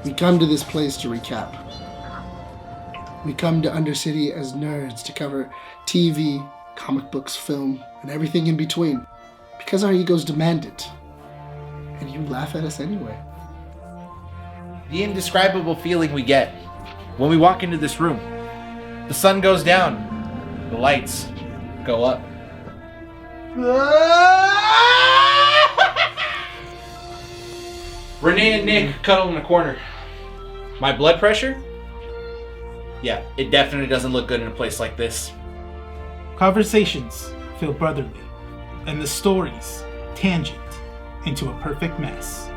We come to this place to recap. We come to Undercity as nerds to cover TV, comic books, film, and everything in between. Because our egos demand it. And you laugh at us anyway. The indescribable feeling we get when we walk into this room. The sun goes down. The lights go up. Renee and Nick cuddle in the corner. My blood pressure? Yeah, it definitely doesn't look good in a place like this. Conversations feel brotherly, and the stories tangent into a perfect mess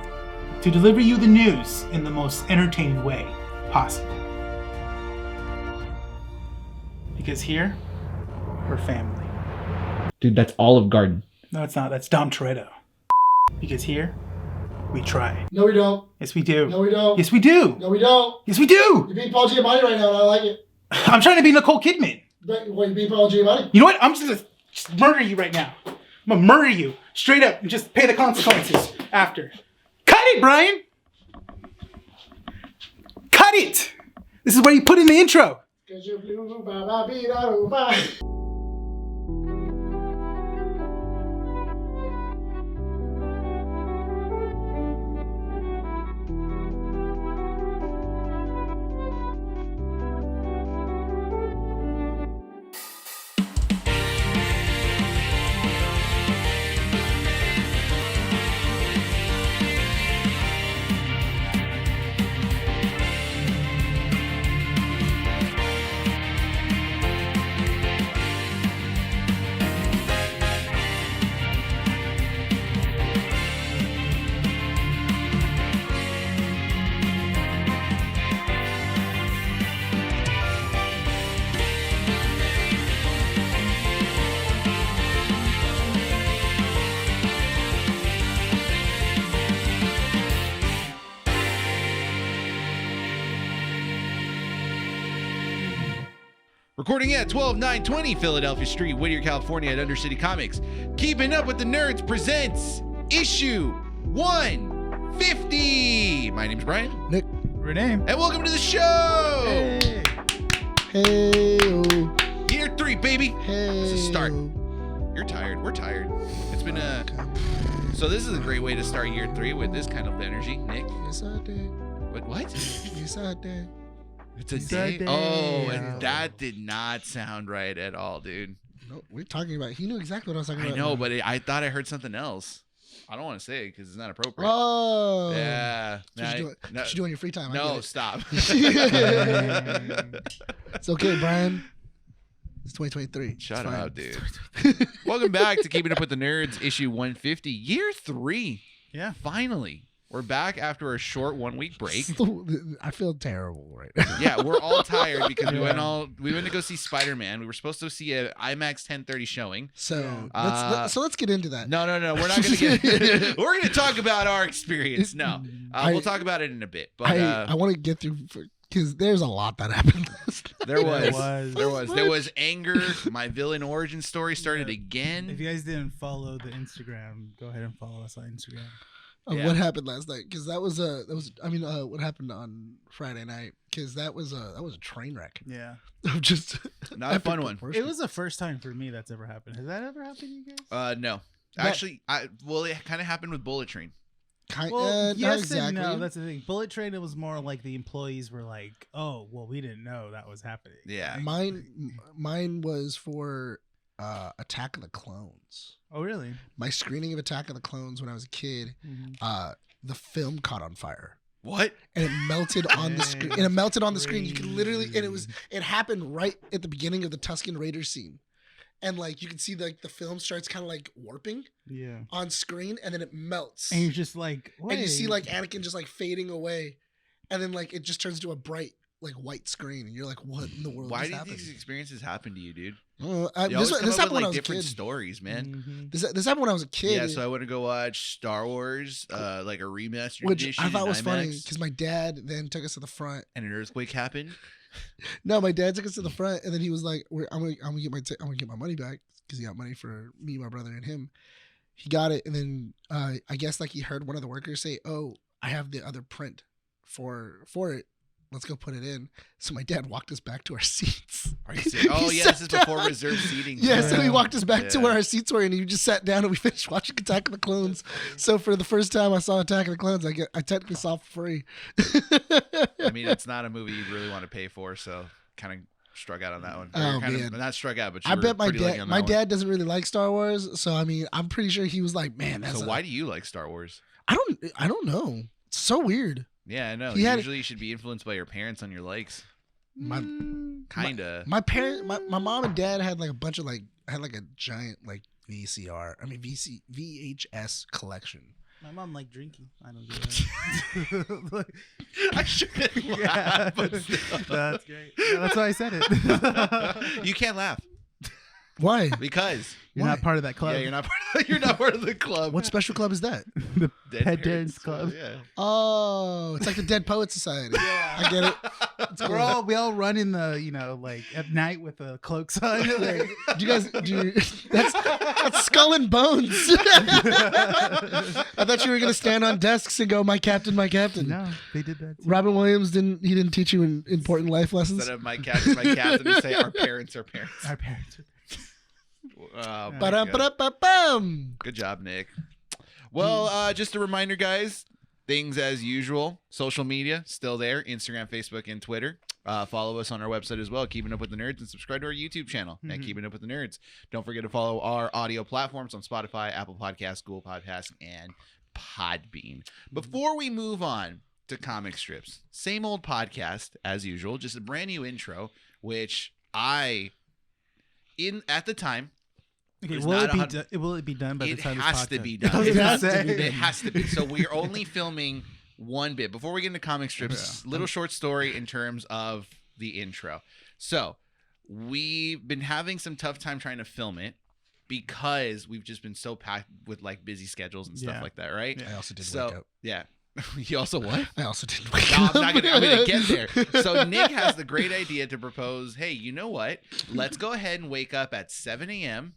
to deliver you the news in the most entertaining way possible. Because here, we're family. Dude, that's Olive Garden. No, it's not. That's Dom Toretto. Because here, we try. No, we don't. Yes, we do. No, we don't. Yes, we do. No, we don't. Yes, we do. You're being Paul Giamatti right now, and I like it. I'm trying to be Nicole Kidman. But you're being Paul Giamatti. You know what? I'm just gonna murder you right now. I'm gonna murder you straight up and just pay the consequences after. Cut it, Brian. Cut it. This is what you put in the intro. 'Cause you're blue, ba, ba, be, da, do, ba. Recording at 12920 Philadelphia Street, Whittier, California at Undercity Comics. Keeping Up with the Nerds presents issue 150. My name's Brian. Nick. Renee. And welcome to the show. Hey. Hey-o. Year 3, baby. Hey. It's a start. You're tired. We're tired. It's been a... So this is a great way to start year 3 with this kind of energy. Nick? Yes, I did. What? Yes, I did. It's a It's a day? day. Oh, and that did not sound right at all, dude. No, we're talking about. He knew exactly what I was talking I about. know, but I thought I heard something else. I don't want to say it because it's not appropriate. Oh. Yeah. That's what you do on your free time. I No, get stop. it. It's okay, Brian. It's 2023. Shut It's fine. up, dude. Welcome back to Keeping Up with the Nerds, issue 150, year 3. Yeah. Finally. We're back after a short 1-week break. I feel terrible right now. Yeah, we're all tired because we went to go see Spider-Man. We were supposed to see an IMAX 10:30 showing. So let's get into that. No. We're not going to get. We're going to talk about our experience. No, we'll talk about it in a bit. But I want to get through because there's a lot that happened. there was was. there was anger. My villain origin story started again. If you guys didn't follow the Instagram, go ahead and follow us on Instagram. Yeah. What happened last night? Because what happened on Friday night? Because that was a train wreck. Yeah. Of just Not a fun one. It was the first time for me that's ever happened. Has that ever happened to you guys? No. But- Actually, it kind of happened with Bullet Train. Well, not yes exactly. and no. That's the thing. Bullet Train, it was more like the employees were like, "Oh, well, we didn't know that was happening." Yeah. Mine was for Attack of the Clones. Oh, really? My screening of Attack of the Clones when I was a kid, Mm-hmm. the film caught on fire. What? And it melted on the screen. And it melted on the screen. You could literally, and Crazy. it happened right at the beginning of the Tusken Raider scene. And like you can see the film starts kind of like warping Yeah. on screen, and then it melts. And you're just like, And you see "Wait." like Anakin just like fading away, and then like it just turns into a bright like white screen, and you're like, what in the world? Why is did happening? these experiences happen to you, dude? This You always come happened up with, when I was a different kid. stories, man. Mhm. This happened when I was a kid. Yeah, so I went to go watch Star Wars, like a remastered which edition. I thought in was funny IMAX, because my dad then took us to the front. and an earthquake happened. No, my dad took us to the front, and then he was like, I'm gonna get my money back because he got money for me, my brother, and him. He got it, and then I guess like he heard one of the workers say, "Oh, I have the other print for it. Let's go put it in. So my dad walked us back to our seats. Are you serious? Oh, He yeah, sat this is before down. reserved seating. Yeah, so he Yeah. walked us back to Yeah. where our seats were, and he just sat down, and we finished watching Attack of the Clones. So for the first time I saw Attack of the Clones, I technically saw it for free. I mean, it's not a movie you'd really want to pay for, so kind of struck out on that one. Or Oh, kind man. of, not struck out, but you I were bet my pretty lucky dad. on My that one. dad doesn't really like Star Wars, so I mean, I'm pretty sure he was like, "Man, that's So why do you like Star Wars? I don't know. It's so weird." Yeah, I know. He had- Usually you should be influenced by your parents on your likes. My Kinda. my parent, my mom and dad had like a bunch of had like a giant like VHS collection. My mom liked drinking. I don't do that. I shouldn't Yeah. laugh, but still. That's great. Yeah, that's why I said it. You can't laugh Why? because You're Why? not part of that club. yeah, you're not part of the club. What special club is that? the Dead Pet Parents Parents Club. Yeah. Oh, it's like the Dead Poet Society. I get it. It's cool. We all run in the like at night with the cloaks on. Like, Do you guys that's Skull and Bones? I thought you were gonna stand on desks and go, "My captain, my captain." no, they did that. Too. Robin Williams didn't teach you important life lessons. Instead of my captain, you say our parents are parents. Our parents. Oh, my Ba-dum, God. ba-dum-ba-bum. Good job, Nick. Well, just a reminder, guys. Things as usual. Social media still there: Instagram, Facebook, and Twitter. Follow us on our website as well, Keeping Up with the Nerds, and subscribe to our YouTube channel at Keeping Up with the Nerds. Don't forget to follow our audio platforms on Spotify, Apple Podcasts, Google Podcasts, and Podbean. Before we move on to comic strips, same old podcast as usual, just a brand new intro, which at the time. Okay, There's will not it be 100 will it be done by the It time this has to podcast- be done. I was It gonna has to say. be done. It has to be. So we're only filming one bit. Before we get into comic strips, little short story in terms of the intro. So we've been having some tough time trying to film it because we've just been so packed with like busy schedules and stuff Yeah. like that, right? I also did wake So up. yeah. You also what? I also didn't wake No, up. I'm gonna get there. So Nick has the great idea to propose, hey, you know what? Let's go ahead and wake up at 7 a.m.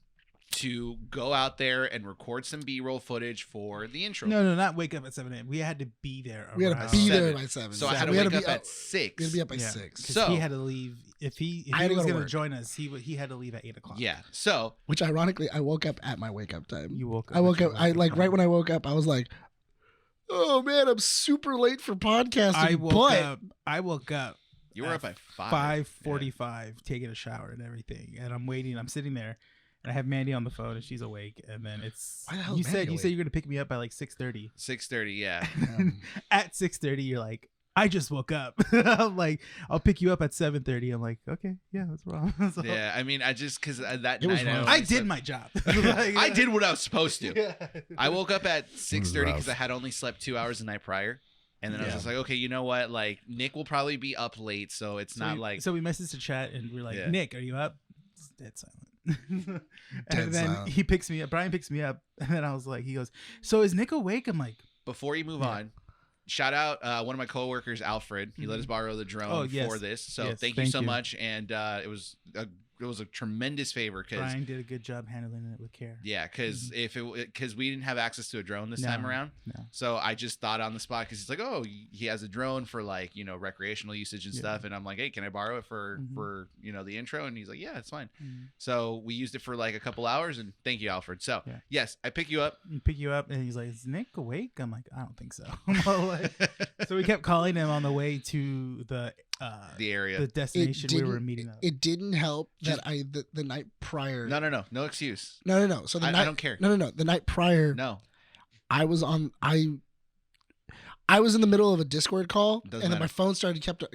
to go out there and record some B-roll footage for the intro. No, not wake up at 7 a.m. We had to be there. We had around- to be 7. there by 7. So I had to we wake to up be at 6. We had to be up by Yeah. 6. 'Cause So- he had to leave. If he I had to was go to going to work. join us, he had to leave at 8 o'clock. Yeah. So Which ironically, I woke up at my wake up time. You woke up. I woke at up. your I wake-up like time. right when I woke up, I was like, "Oh man, I'm super late for podcasting." I woke but up. I woke up. you were at up at 5. 5:45, taking a shower and everything, and I'm waiting. I'm sitting there, and I have Mandy on the phone, and she's awake. And then it's Why the hell you is Mandy said awake? you're gonna pick me up by like 6:30. 6:30. Yeah. At 6:30, you're like, I just woke up. I'm like, I'll pick you up at 7:30. I'm like, okay, yeah, that's wrong. So, Yeah. I mean, I just because that It was night rough. I did my job. Like, I did what I was supposed to. Yeah. I woke up at 6:30 because I rough. had only slept 2 hours the night prior. And then I was Yeah. just like, okay, you know what? Like, Nick will probably be up late, so it's not like. So we messaged the chat and we're like, Yeah. Nick, are you up? It's dead silent. Dead and then silent. he picks me up. Brian picks me up, and then I was like, he goes, so is Nick awake? I'm like, Before you move Yeah. on, shout out one of my coworkers, Alfred. He let us borrow the drone Oh, yes. for this, so Yes, thank you thank so you. much. And it was a tremendous favor because Brian did a good job handling it with care. yeah, because because we didn't have access to a drone this time No, around, no. so I just thought on the spot because he's like, oh, he has a drone for like recreational usage and Yeah. stuff, and I'm like, hey, can I borrow it for Mhm. for the intro? And he's like, yeah, it's fine. Mhm. So we used it for like a couple hours, and thank you, Alfred. So Yeah. yes, I pick you up. He pick you up, and he's like, is Nick awake? I'm like, I don't think so. Well, like- so we kept calling him on the way to the The area. the destination we were meeting up. It didn't help Just- that the night prior. no excuse. No. So the I night. don't care. No. The night prior, No, I was on. I was in the middle of a Discord call, Doesn't and then matter. my phone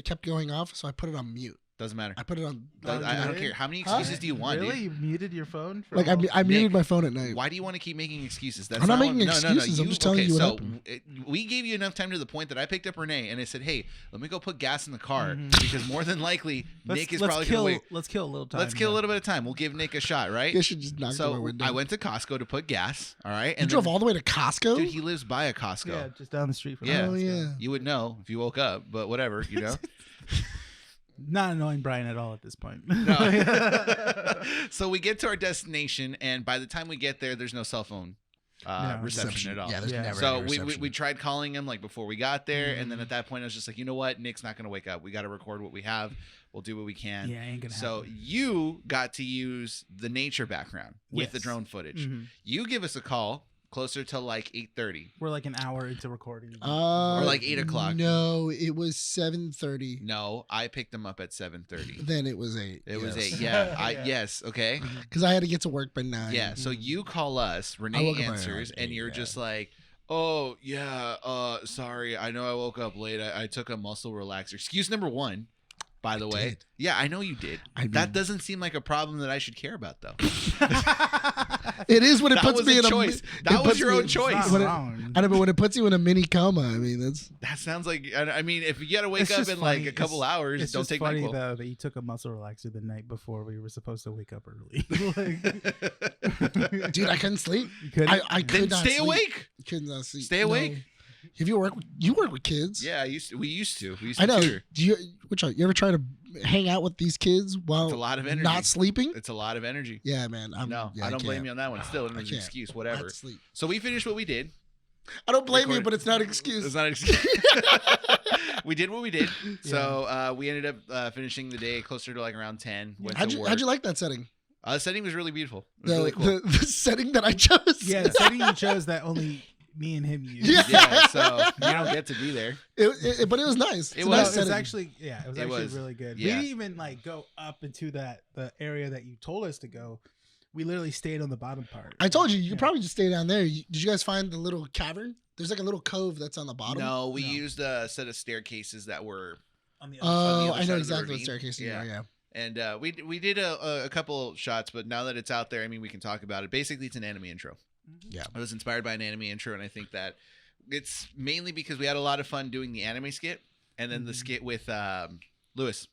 kept going off, so I put it on mute. doesn't matter. I put it on. I don't care. How many excuses do you want, Really? dude? You muted your phone? For Like all- I muted Nick, my phone at night. Why do you want to keep making excuses? That's I'm not what- making excuses, I'm just telling you what so happened. we gave you enough time to the point that I picked up Renee and I said, "Hey, let me go put gas in the car Mhm. because more than likely Nick is let's probably kill, going to wait. Let's kill a little time. Let's kill a here. little bit of time. We'll give Nick a shot, right?" I should just knock on my So window. I went to Costco to put gas. All right, You and drove then- all the way to Costco. Dude, he lives by a Costco. Yeah, just down the street from Yeah. us. Oh yeah. You would know if you woke up, but whatever, you know. Not annoying Brian at all at this point. No. So we get to our destination, and by the time we get there, there's no cell phone No. reception at all. Yeah, there's Yeah. never So any we reception. tried calling him like before we got there, and then at that point I was just like, you know what, Nick's not gonna wake up. We got to record what we have. We'll do what we can. Yeah, ain't gonna So happen. you got to use the nature background with the Yes. drone footage. Mhm. You give us a call closer to like 8:30. We're like an hour into recording. Or like 8 o'clock. No, it was 7:30. No, I picked him up at 7:30. Then it was 8. It was yes. 8. Yeah, Yeah. yes, okay. Because I had to get to work by 9. Yeah, so you call us, I Renee woke up around answers, and 8, you're yeah. just like, oh, yeah, sorry, I know I woke up late. I took a muscle relaxer. Excuse number 1, by the way. did. Yeah, I know you did. I That mean- doesn't seem like a problem that I should care about, though. It is when it That puts was me a in a choice. it That was puts your me- own It's choice. not When it- wrong. I know, but when it puts you in a mini coma, I mean, that's That sounds like, I mean, if you got to wake It's up just in like funny. a couple hours, It's don't just take funny NyQuil. though that you took a muscle relaxer the night before we were supposed to wake up early. Like, dude, I couldn't sleep. you couldn't? I could Then not stay sleep. awake. Could not sleep. Stay awake. No. If you work with kids. Yeah, we used to. We used I to know. tutor. Do you ever try to hang out with these kids while It's a lot of energy. not sleeping? It's a lot of energy. Yeah, man. No, yeah, I don't blame can't. you on that one. Still, I an can't. excuse, Not whatever. sleep. So we finished what we did. I don't blame you, Recorded- but it's not an excuse. It's not an excuse. We did what we did. So we ended up finishing the day closer to like around 10. Went How'd to you, work. how'd you like that setting? The setting was really beautiful. It was really cool. The setting that I chose. Yeah, the setting you chose that only me and him used. Yeah. Yeah, so you don't get to be there. But it was nice. It It's a was. nice It was setting. actually it was It actually was. really good. Yeah. We didn't even like go up into the area that you told us to go. We literally stayed on the bottom part. I told you, you Yeah. could probably just stay down there. Did you guys find the little cavern? There's like a little cove that's on the bottom. No, we No. used a set of staircases that were, on the other on the Oh, other I side know of the exactly what ravine. staircase you Yeah. are. Yeah. and we did a couple shots, but now that it's out there, I mean, we can talk about it. Basically, it's an anime intro. Yeah. I was inspired by an anime intro, and I think that it's mainly because we had a lot of fun doing the anime skit, and then the skit with Lewis.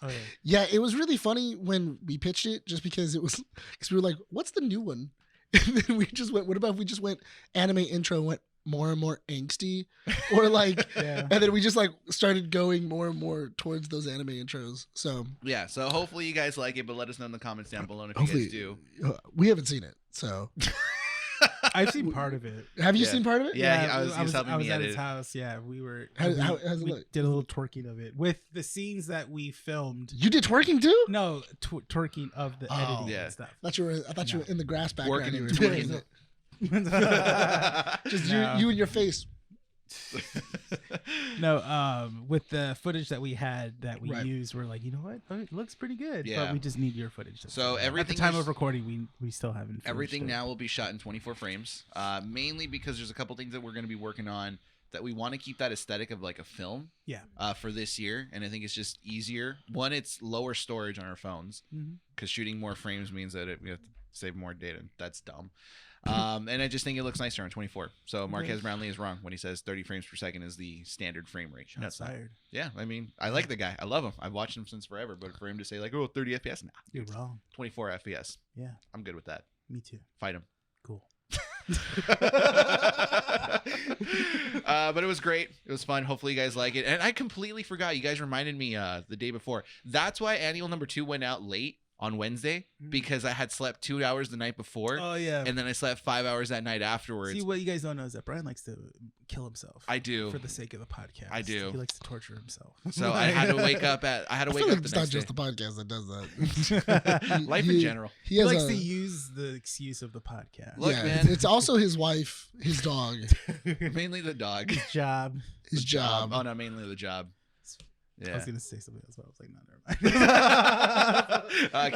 Oh, yeah. Yeah, it was really funny when we pitched it, just because we were like, "What's the new one?" And then we just went, "What about if we just went anime intro, went more and more angsty, or like?" Yeah. And then we just like started going more and more towards those anime intros. So Yeah, so hopefully you guys like it, but let us know in the comments down below if you hopefully guys do. We haven't seen it, so I've seen part of it. have you Yeah. seen part of it? Yeah, he was helping I was me at edit his it. house. Yeah, we were. How's it we look? did a little twerking of it with the scenes that we filmed. You did twerking too? No, twerking of the Oh. editing Yeah. and stuff. I thought you were in the grass background. Working You and were twerking. doing it. No. Just No. you and your face. No, with the footage that we had that we Right. used, we're like, you know what? Oh, it looks pretty good. Yeah. But we just need your footage. So at the everything time is- of recording, we still haven't. finished Everything it. now will be shot in 24 frames, mainly because there's a couple things that we're going to be working on that we want to keep that aesthetic of like a film Yeah. for this year, and I think it's just easier. One, it's lower storage on our phones Mhm. because shooting more frames means that we have to save more data. That's dumb. And I just think it looks nicer on 24. So Marquez Brownlee is wrong when he says 30 frames per second is the standard frame rate. Shots That's not. fired. Yeah, I mean, I like the guy. I love him. I've watched him since forever. But for him to say like, oh, 30 FPS, nah, You're wrong. 24 FPS. Yeah, I'm good with that. me too. Fight him. Cool. But it was great. It was fun. Hopefully you guys like it. And I completely forgot. You guys reminded me the day before. That's why annual number 2 went out late on Wednesday, because I had slept 2 hours the night before, Oh yeah. and then I slept 5 hours that night afterwards. See, what you guys don't know is that Brian likes to kill himself. I do. for the sake of the podcast. I do. He likes to torture himself. So I had to wake up at. I had to I wake feel up like the it's not next just day. the podcast that does that. Life in general. He He has likes a, to use the excuse of the podcast. Look, yeah, man. it's also his wife, his dog, Mainly the dog. Job. his job. Oh no, mainly the job. I Yeah. was gonna say something else, but I was like, no, never mind.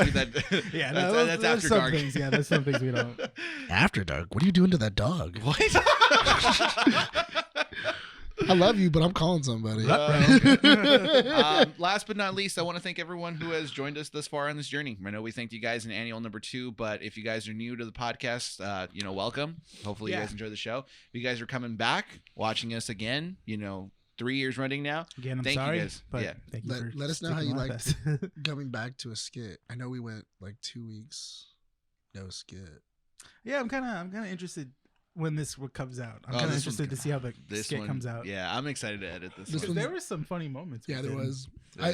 Keep that. Yeah, that's, no, that's there's after some dark. things. Yeah, there's some things we don't. After dark. What are you doing to that dog? What? I love you, but I'm calling somebody. Last but not least, I want to thank everyone who has joined us thus far on this journey. I know we thanked you guys in annual number 2, but if you guys are new to the podcast, welcome. Hopefully you Yeah. guys enjoy the show. If you guys are coming back, watching us again, 3 years running now. Again, I'm Thank you, sorry, guys. but Yeah. thank you for Let us know how sticking you with liked us. Coming back to a skit. I know we went like 2 weeks, no skit. Yeah, I'm kind of interested when this comes out. I'm Oh, kind of this one's interested to see how the This skit one comes out. Yeah, I'm excited to edit this This one. one- There were some funny moments. Yeah, there within. was. Yeah.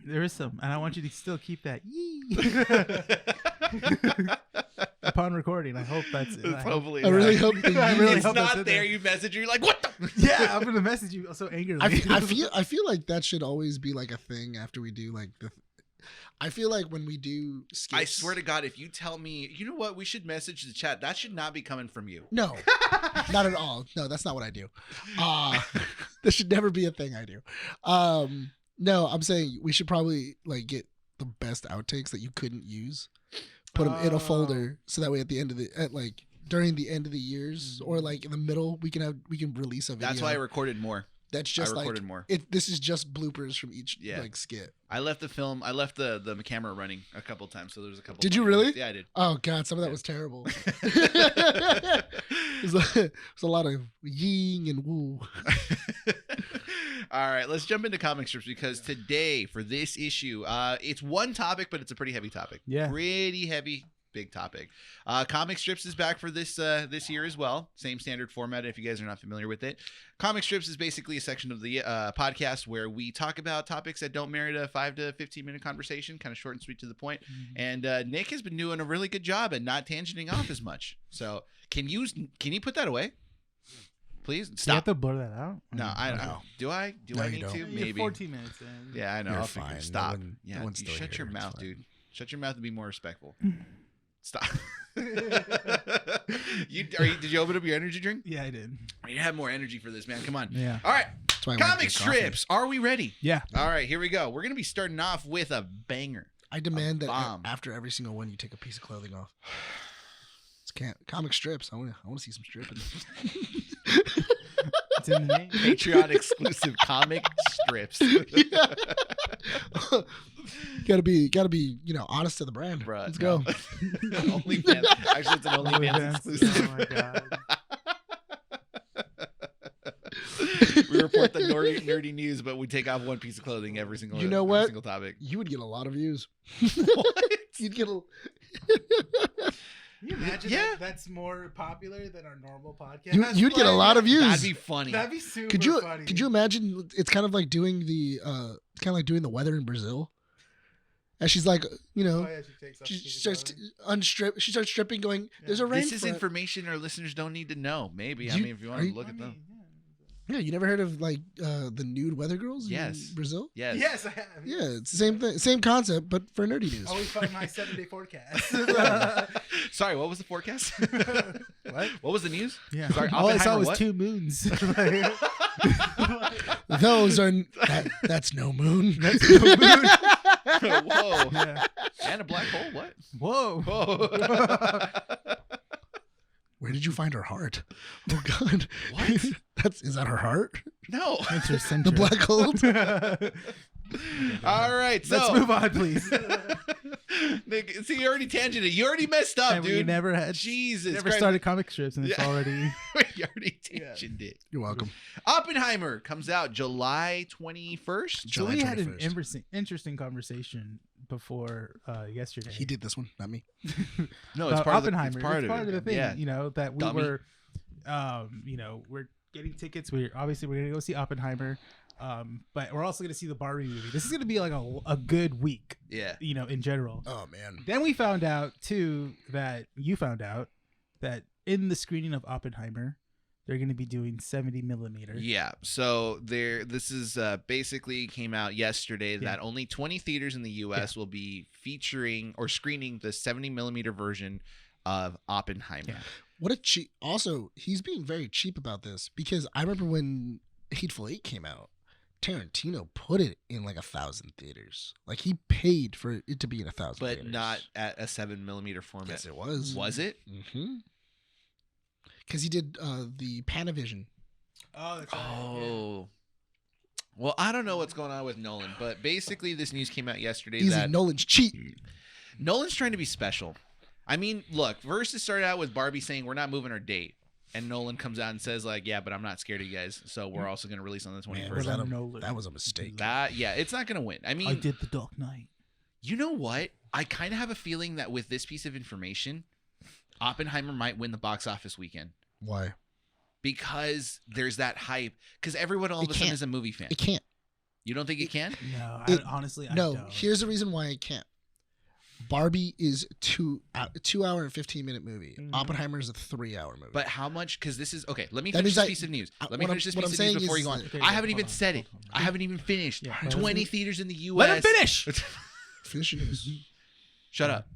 There is some, and I want you to still keep that. Yee. upon recording. I hope that's it. Hopefully, I really hope the I really it's hope that's not in there. there. You message her. You're like, what the? Yeah, I'm gonna message you so angrily. I feel like that should always be like a thing after we do like the. I feel like when we do skits, I swear to God, if you tell me, you know what, we should message the chat. That should not be coming from you. No, not at all. No, that's not what I do. This should never be a thing I do. No, I'm saying we should probably like get the best outtakes that you couldn't use, put them in a folder, so that way at the end of during the end of the years or like in the middle, we can release a video. That's why I recorded more. That's just I recorded more. This is just bloopers from each like skit. I left the camera running a couple times, so there's a couple. Did you really? Yeah, I did. Oh God, some of that was terrible. It was a lot of ying and woo. All right, let's jump into comic strips because today for this issue, it's one topic, but it's a pretty heavy topic. Yeah. Pretty heavy. Big topic. Comic strips is back for this year as well. Same standard format if you guys are not familiar with it. Comic strips is basically a section of the podcast where we talk about topics that don't merit a 5 to 15 minute conversation, kind of short and sweet to the point. And Nick has been doing a really good job at not tangenting off as much. So can you put that away? Please You have stop. to blur that out. No, I don't know. Do I? Do No, I you need don't. to? You're Maybe. 14 minutes in. Yeah, I know. You're I'll figure. fine. Stop. No one- Yeah, no one's you still shut here. your It's mouth, fine. dude. Shut your mouth and be more respectful. Stop. Did you open up your energy drink? Yeah, I did. You have more energy for this, man. Come on. Yeah. All right. That's why I went Comic to coffee. strips. Are we ready? Yeah. All right, here we go. We're gonna be starting off with a banger. I demand that bomb. after every single one, you take a piece of clothing off. Comic strips. I want to see some stripping. It's in the name. Patreon exclusive comic strips. gotta be, honest to the brand. Bruh, Let's no. go. OnlyFans. Actually, it's an OnlyFans exclusive. Oh my god. We report the nerdy news, but we take off one piece of clothing every single. You know every what? Single topic. You would get a lot of views. What? You'd get a. Can you imagine Yeah. that's more popular than our normal podcast? You'd get a lot of views. That'd be funny. That'd be super Could you funny. could you imagine? It's kind of like doing the weather in Brazil. And she's like, Oh, yeah, she takes off she the piece of starts clothing. She starts stripping, going, "There's a rain This is front." information our listeners don't need to know. Maybe. I You- mean, if you are want to you- look I at them. mean, Yeah, you never heard of like the nude weather girls Yes. in Brazil? Yes. Yes, I have. Yeah, it's the same thing, same concept, but for nerdy news. Always find my 7-day forecast. Sorry, what was the forecast? What? What was the news? Yeah. Sorry, All I saw Oppenheimer was what? 2 moons. Those are that's no moon. That's no moon. Whoa. Yeah. And a black hole? What? Whoa. Whoa. Where did you find her heart? Oh God, What? is that her heart? No. Interesting. The black hole. All right, so Let's move on, please. Nick, see, you already tangented. You already messed up, And we dude. never had. Jesus Never Christ. started comic strips, and it's Yeah. already. You already tangented it. You're welcome. Oppenheimer comes out July 21st. So July we had an 21st. interesting conversation before yesterday. He did this one, not me. No, about it's part Oppenheimer. of the, it's part of the it. thing, Yeah. that we Dummy. were, we're getting tickets. We're gonna go see Oppenheimer, but we're also gonna see the Barbie movie. This is gonna be like a good week, Yeah. in general. Oh man. Then we found out too that in the screening of Oppenheimer, they're gonna be doing 70 millimeter. Yeah. So this is basically came out yesterday that only 20 theaters in the U.S. will be featuring or screening the 70 millimeter version of Oppenheimer. Yeah. What a cheap. Also, he's being very cheap about this because I remember when Hateful Eight came out, Tarantino put it in like 1,000 theaters. Like he paid for it to be in 1,000, But theaters. not at a 7 millimeter format. Yes, it was. Was it? Mm-hmm. Because he did the Panavision. Oh, that's right. Oh. Well, I don't know what's going on with Nolan, but basically this news came out yesterday Easy, that Nolan's cheap. Nolan's trying to be special. I mean, look, Versus started out with Barbie saying we're not moving our date. And Nolan comes out and says like, yeah, but I'm not scared of you guys. So we're also going to release on the 21st. Man, was that, Nolan. that was a mistake. Yeah, it's not going to win. I mean, I did the Dark Knight. you know what? I kind of have a feeling that with this piece of information, Oppenheimer might win the box office weekend Why? because there's that hype. Because everyone all of It a sudden can't. is a movie fan. It can't. You don't think it can? No, It- honestly, I No, don't. here's the reason why it can't. Barbie is 2 hour and 15-minute movie. Mhm. Oppenheimer is a 3-hour movie. But how much? Because this is okay. Let me That finish means this I- piece of news. I- Let me what finish I'm- this what piece I'm of saying news before is you go on. that- Okay, I yeah, haven't hold even on, said it. hold on. I haven't even finished. Yeah, 20 theaters in the U.S. Let him finish. Finish your news. Shut up.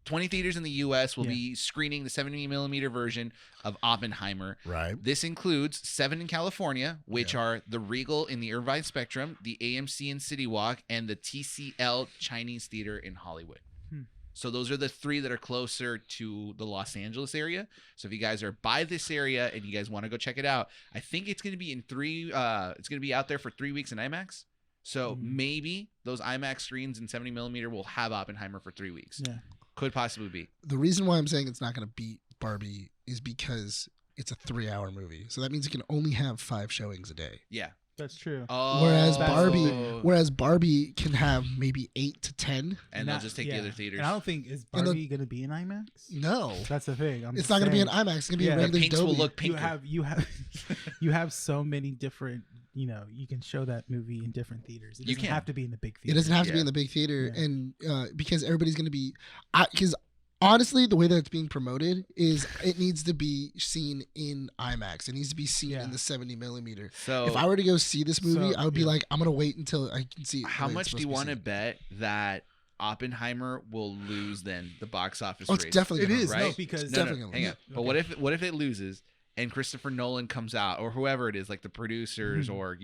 20 theaters in the U.S. will Yeah. be screening the 70 millimeter version of Oppenheimer. Right. This includes 7 in California, which Yeah. are the Regal in the Irvine Spectrum, the AMC in City Walk, and the TCL Chinese Theater in Hollywood. Hmm. So those are the 3 that are closer to the Los Angeles area. So if you guys are by this area and you guys want to go check it out, I think it's going to be in 3. It's going to be out there for 3 weeks in IMAX. So maybe those IMAX screens in 70 millimeter will have Oppenheimer for 3 weeks. Yeah. Could possibly be. The reason why I'm saying it's not going to beat Barbie is because it's a 3-hour movie. So that means it can only have 5 showings a day. Yeah. That's true. Oh, Whereas Barbie can have maybe 8 to 10. and they'll just take the other theaters. And I don't think is And the- Barbie going to be in IMAX. No. That's the thing. It's not going to be an IMAX. It's going to be Yeah. a The regular pinks Dolby. will look You pinker. you have so many different. You can show that movie in different theaters. It You doesn't can. have to be in the big It theater. doesn't have to be Yeah. in the big theater, Yeah. and because everybody's going to be, because honestly, the way that it's being promoted is it needs to be seen in IMAX. It needs to be seen Yeah. in the 70 millimeter. So If I were to go see this movie, So, I would be yeah. like, I'm going to wait until I can see it. how the way much it's do you supposed want to be bet that Oppenheimer will lose then the box office seen. Oh, it's race? definitely It gonna is lose. right? no, because It's No, definitely no, gonna hang lose. on. But what if it loses and Christopher Nolan comes out or whoever it is, like the producers Mhm. or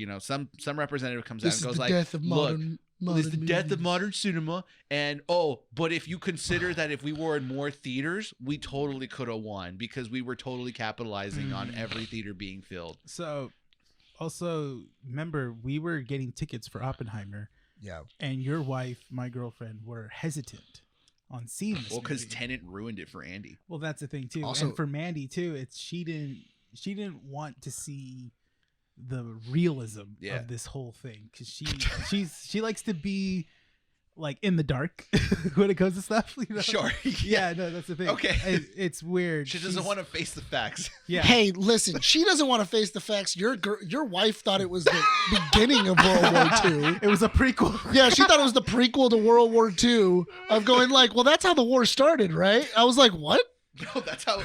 some representative comes This out is and goes the like, death of look, modern. this is the death of movies. modern cinema, and but if you consider that if we were in more theaters, we totally could have won because we were totally capitalizing on Mm. every theater being filled. So, also remember we were getting tickets for Oppenheimer, Yeah. and your wife, my girlfriend, were hesitant on seeing this. Well, because movie. Tenet ruined it for Andy. Well, that's the thing too. Also- and for Mandy too, it's she didn't want to see the realism Yeah. of this whole thing because she likes to be like in the dark when it comes to stuff. You know? Sure. Yeah, no, that's the thing. Okay. It's weird. She doesn't She's- want to face the facts. Yeah. Hey, listen, she doesn't want to face the facts. Your wife thought it was the beginning of World War II. It was a prequel. Yeah, she thought it was the prequel to World War II of going like, well, that's how the war started, right? I was like, what? No, that's how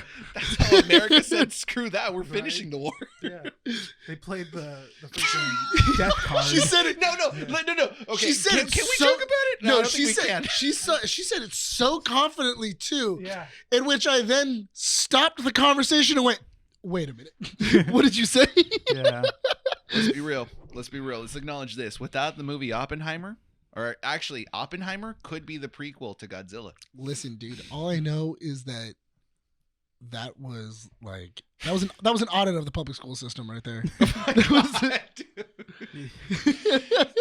America said, screw that, we're finishing the war. Yeah. They played the freaking death card. She said it. No. Okay, She said can, it can we so- joke about it? I No, don't she think we said can. she said it so confidently too. Yeah. In which I then stopped the conversation and went, "Wait a minute, what did you say?" Yeah. Let's be real. Let's acknowledge this. Without the movie Oppenheimer, or actually Oppenheimer could be the prequel to Godzilla. Listen, dude. All I know is that was like that was an audit of the public school system right there.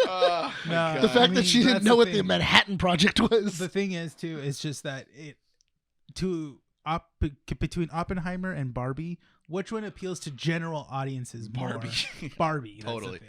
Oh, my No, God. The fact I mean, that she didn't that's know the what the thing. Manhattan Project was. The thing is too, it's just that between Oppenheimer and Barbie, which one appeals to general audiences more? Barbie. Barbie. That's Totally. the thing.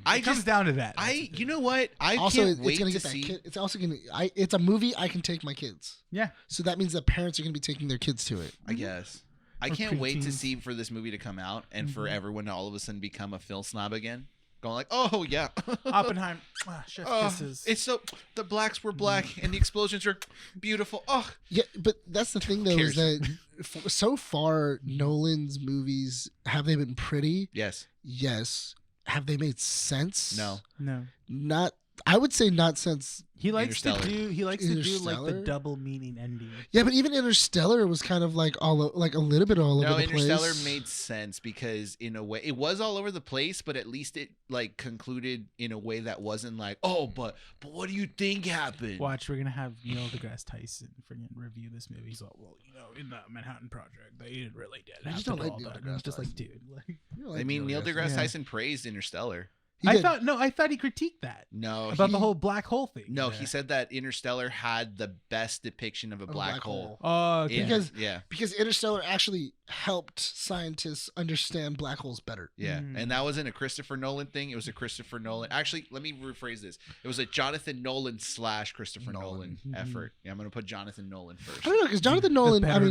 Yeah. It comes down to that. That's the thing. You know what? I Also, can't it's wait gonna to get that see. kid. It's also gonna. It's a movie I can take my kids. Yeah. So that means that parents are gonna be taking their kids to it. I guess. I Or can't wait to preteens. see for this movie to come out and for Mhm. everyone to all of a sudden become a Phil snob again. Going like, oh yeah, Oppenheimer. Chef Oh, kisses. it's so the blacks were black and the explosions were beautiful. Oh, Yeah, but that's the thing though is cares? that so far Nolan's movies have they been pretty? yes, Yes. Have they made sense? no, No. Not. I would say not since. He likes to Interstellar. do like the Interstellar? double meaning ending. Yeah, but even Interstellar was kind of like like a little bit all no. over the place. Interstellar made sense because in a way it was all over the place, but at least it like concluded in a way that wasn't like, oh, but what do you think happened? Watch, we're gonna have Neil deGrasse Tyson freaking review this movie. He's all, well, in the Manhattan Project, they didn't really did. I just have don't to like do Neil all that. deGrasse And it's just like, Tyson. dude. Like, You know, like I mean, Neil deGrasse Yeah. Tyson praised Interstellar. He I did. thought he critiqued that No, about he, the whole black hole thing. no, Yeah. he said that Interstellar had the best depiction of a black hole. Oh, okay. in- Because- yeah, Because Interstellar actually helped scientists understand black holes better. yeah, Mm. and that wasn't a Christopher Nolan thing. It was a Christopher Nolan. Actually, let me rephrase this. It was a Jonathan Nolan / Christopher Nolan Mhm. effort. Yeah, I'm gonna put Jonathan Nolan first. I don't know because Jonathan The Nolan. better I mean,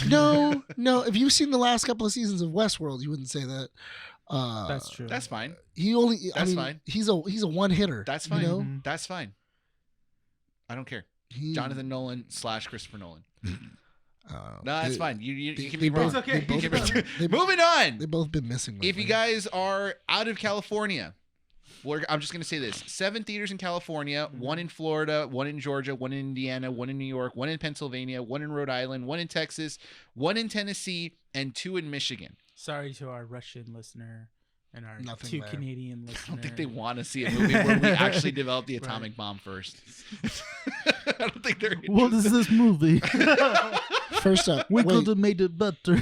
Nolan. no. If you've seen the last couple of seasons of Westworld, you wouldn't say that. That's true. That's fine. He only. I That's mean, fine. He's a one hitter. That's You fine. know? Mhm. That's fine. I don't care. Jonathan Nolan / Christopher Nolan. No, No, that's fine. You they- can they be wrong. both- It's okay. they both- You can be- they- Moving on. They've both been missing. If you lately. guys are out of California, I'm just going to say this: 7 theaters in California, 1 in Florida, 1 in Georgia, 1 in Indiana, 1 in New York, 1 in Pennsylvania, 1 in Rhode Island, 1 in Texas, 1 in Tennessee, and 2 in Michigan. Sorry to our Russian listener and our Nothing 2 there. Canadian listeners. I don't think they want to see a movie where we actually develop the atomic bomb first. I don't think they're. What is this movie? First up, We wait, could have made it better.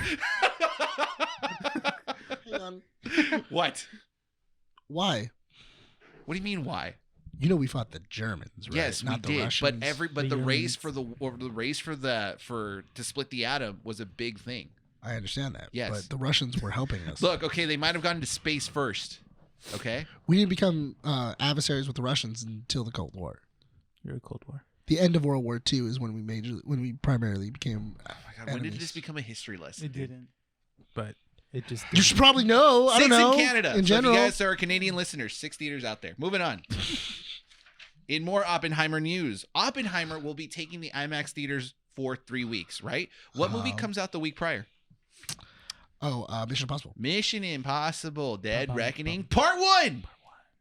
hang on. What? Why? What do you mean? Why? You know we fought the Germans, right? Yes, Not we the did. Russians. But The the race Germans. for to split the atom was a big thing. I understand that. Yes. But the Russians were helping us. Look, okay, they might have gone to space first. Okay. We didn't become adversaries with the Russians until the Cold War. You're a Cold War. The end of World War II is when we primarily became. Oh my God, when did enemies. this become a history lesson? It didn't. But it just You should probably know. I 6 don't know. in Canada. In So general, if you guys are Canadian listeners, 6 theaters out there. Moving on. In more Oppenheimer news, Oppenheimer will be taking the IMAX theaters for 3 weeks, right? What movie comes out the week prior? Mission Impossible. Mission Impossible Dead Bum, bum, Reckoning bum. Part 1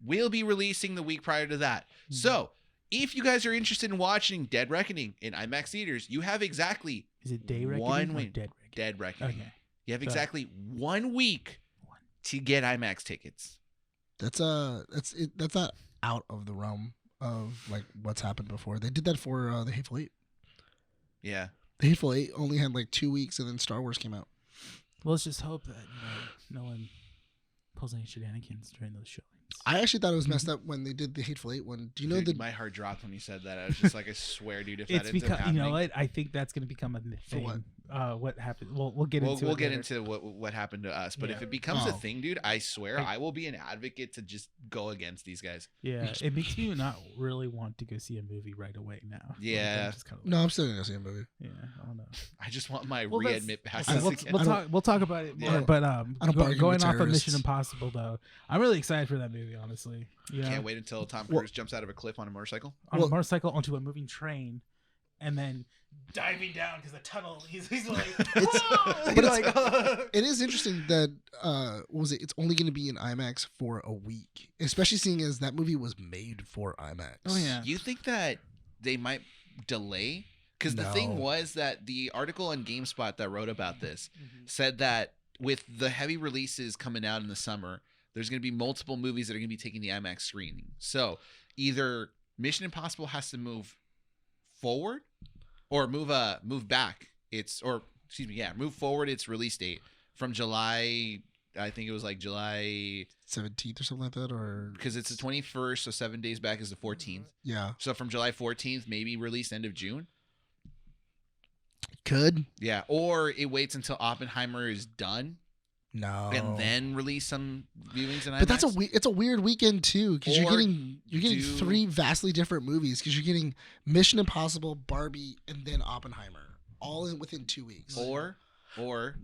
will be releasing the week prior to that. Mm-hmm. So, if you guys are interested in watching Dead Reckoning in IMAX theaters, you have exactly Is it Day Reckoning one or week. Dead Reckoning? Dead Reckoning. Okay. You have So- exactly 1 week to get IMAX tickets. That's not out of the realm of like what's happened before. They did that for the Hateful Eight. Yeah. The Hateful Eight only had like 2 weeks, and then Star Wars came out. Well, let's just hope that no one pulls any shenanigans during those showings. I actually thought it was messed up when they did the Hateful Eight one. Do you know Dude, the my heart dropped when you said that. I was just like, I swear, dude, if that It's ends up because you happening. know what? I think that's going to become a thing. For what? What happened? We'll get We'll, into. we'll it get later. into what happened to us, but Yeah. if it becomes a Oh. thing, dude, I swear I- I will be an advocate to just go against these guys. Yeah, it makes me not really want to go see a movie right away now. Like, Yeah. I'm just kinda like, No, I'm still gonna see a movie. Yeah, I don't know. I just want my Well, that's- readmit Okay, passes we'll, again. we'll talk about it more. Yeah. But I don't bargain going with off of terrorists. Mission Impossible though, I'm really excited for that movie. Honestly, yeah. Can't wait until Tom Well- Cruise jumps out of a cliff on a motorcycle. On Well- a motorcycle onto a moving train, and then diving down because the tunnel. He's like, It's- "Whoa!" but He's it's- like, It is interesting that what was it? It's only going to be in IMAX for a week, especially seeing as that movie was made for IMAX. Oh, yeah. You think that they might delay? Because the thing No. was that the article on GameSpot that wrote about this said that with the heavy releases coming out in the summer, there's going to be multiple movies that are going to be taking the IMAX screening. So either Mission Impossible has to move forward or move back move forward its release date from July. I think it was like July 17th or something like that, or because it's the 21st, so 7 days back is the 14th. yeah, So from July 14th, maybe release end of June. could Yeah, or it waits until Oppenheimer is done no, and then release some viewings in IMAX. But it's a weird weekend too, because you're Or getting do- 3 vastly different movies, because you're getting Mission Impossible, Barbie, and then Oppenheimer, all within 2 weeks. or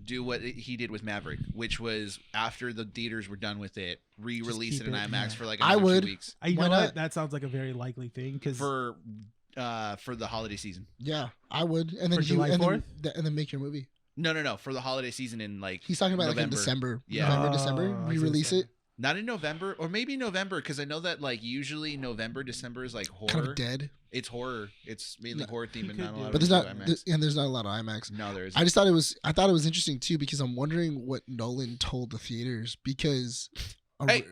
do what he did with Maverick, which was after the theaters were done with it, re-release keep it in it, IMAX yeah. for like I another would. 2 weeks you Why know what? not? That sounds like a very likely thing because for the holiday season. Yeah, I would, and then For July 4th? and then make your movie. No, for the holiday season in like He's talking about like in November. December, Yeah. November, Oh, December, I see what you're re-release saying. it. not in November or maybe November because I know that like usually November, December is like horror. Kind of dead, It's horror. It's mainly No. horror theme, and You not a could lot do of but IMAX. there's not a lot of IMAX. No, there isn't. I just thought I thought it was interesting too, because I'm wondering what Nolan told the theaters, because Hey.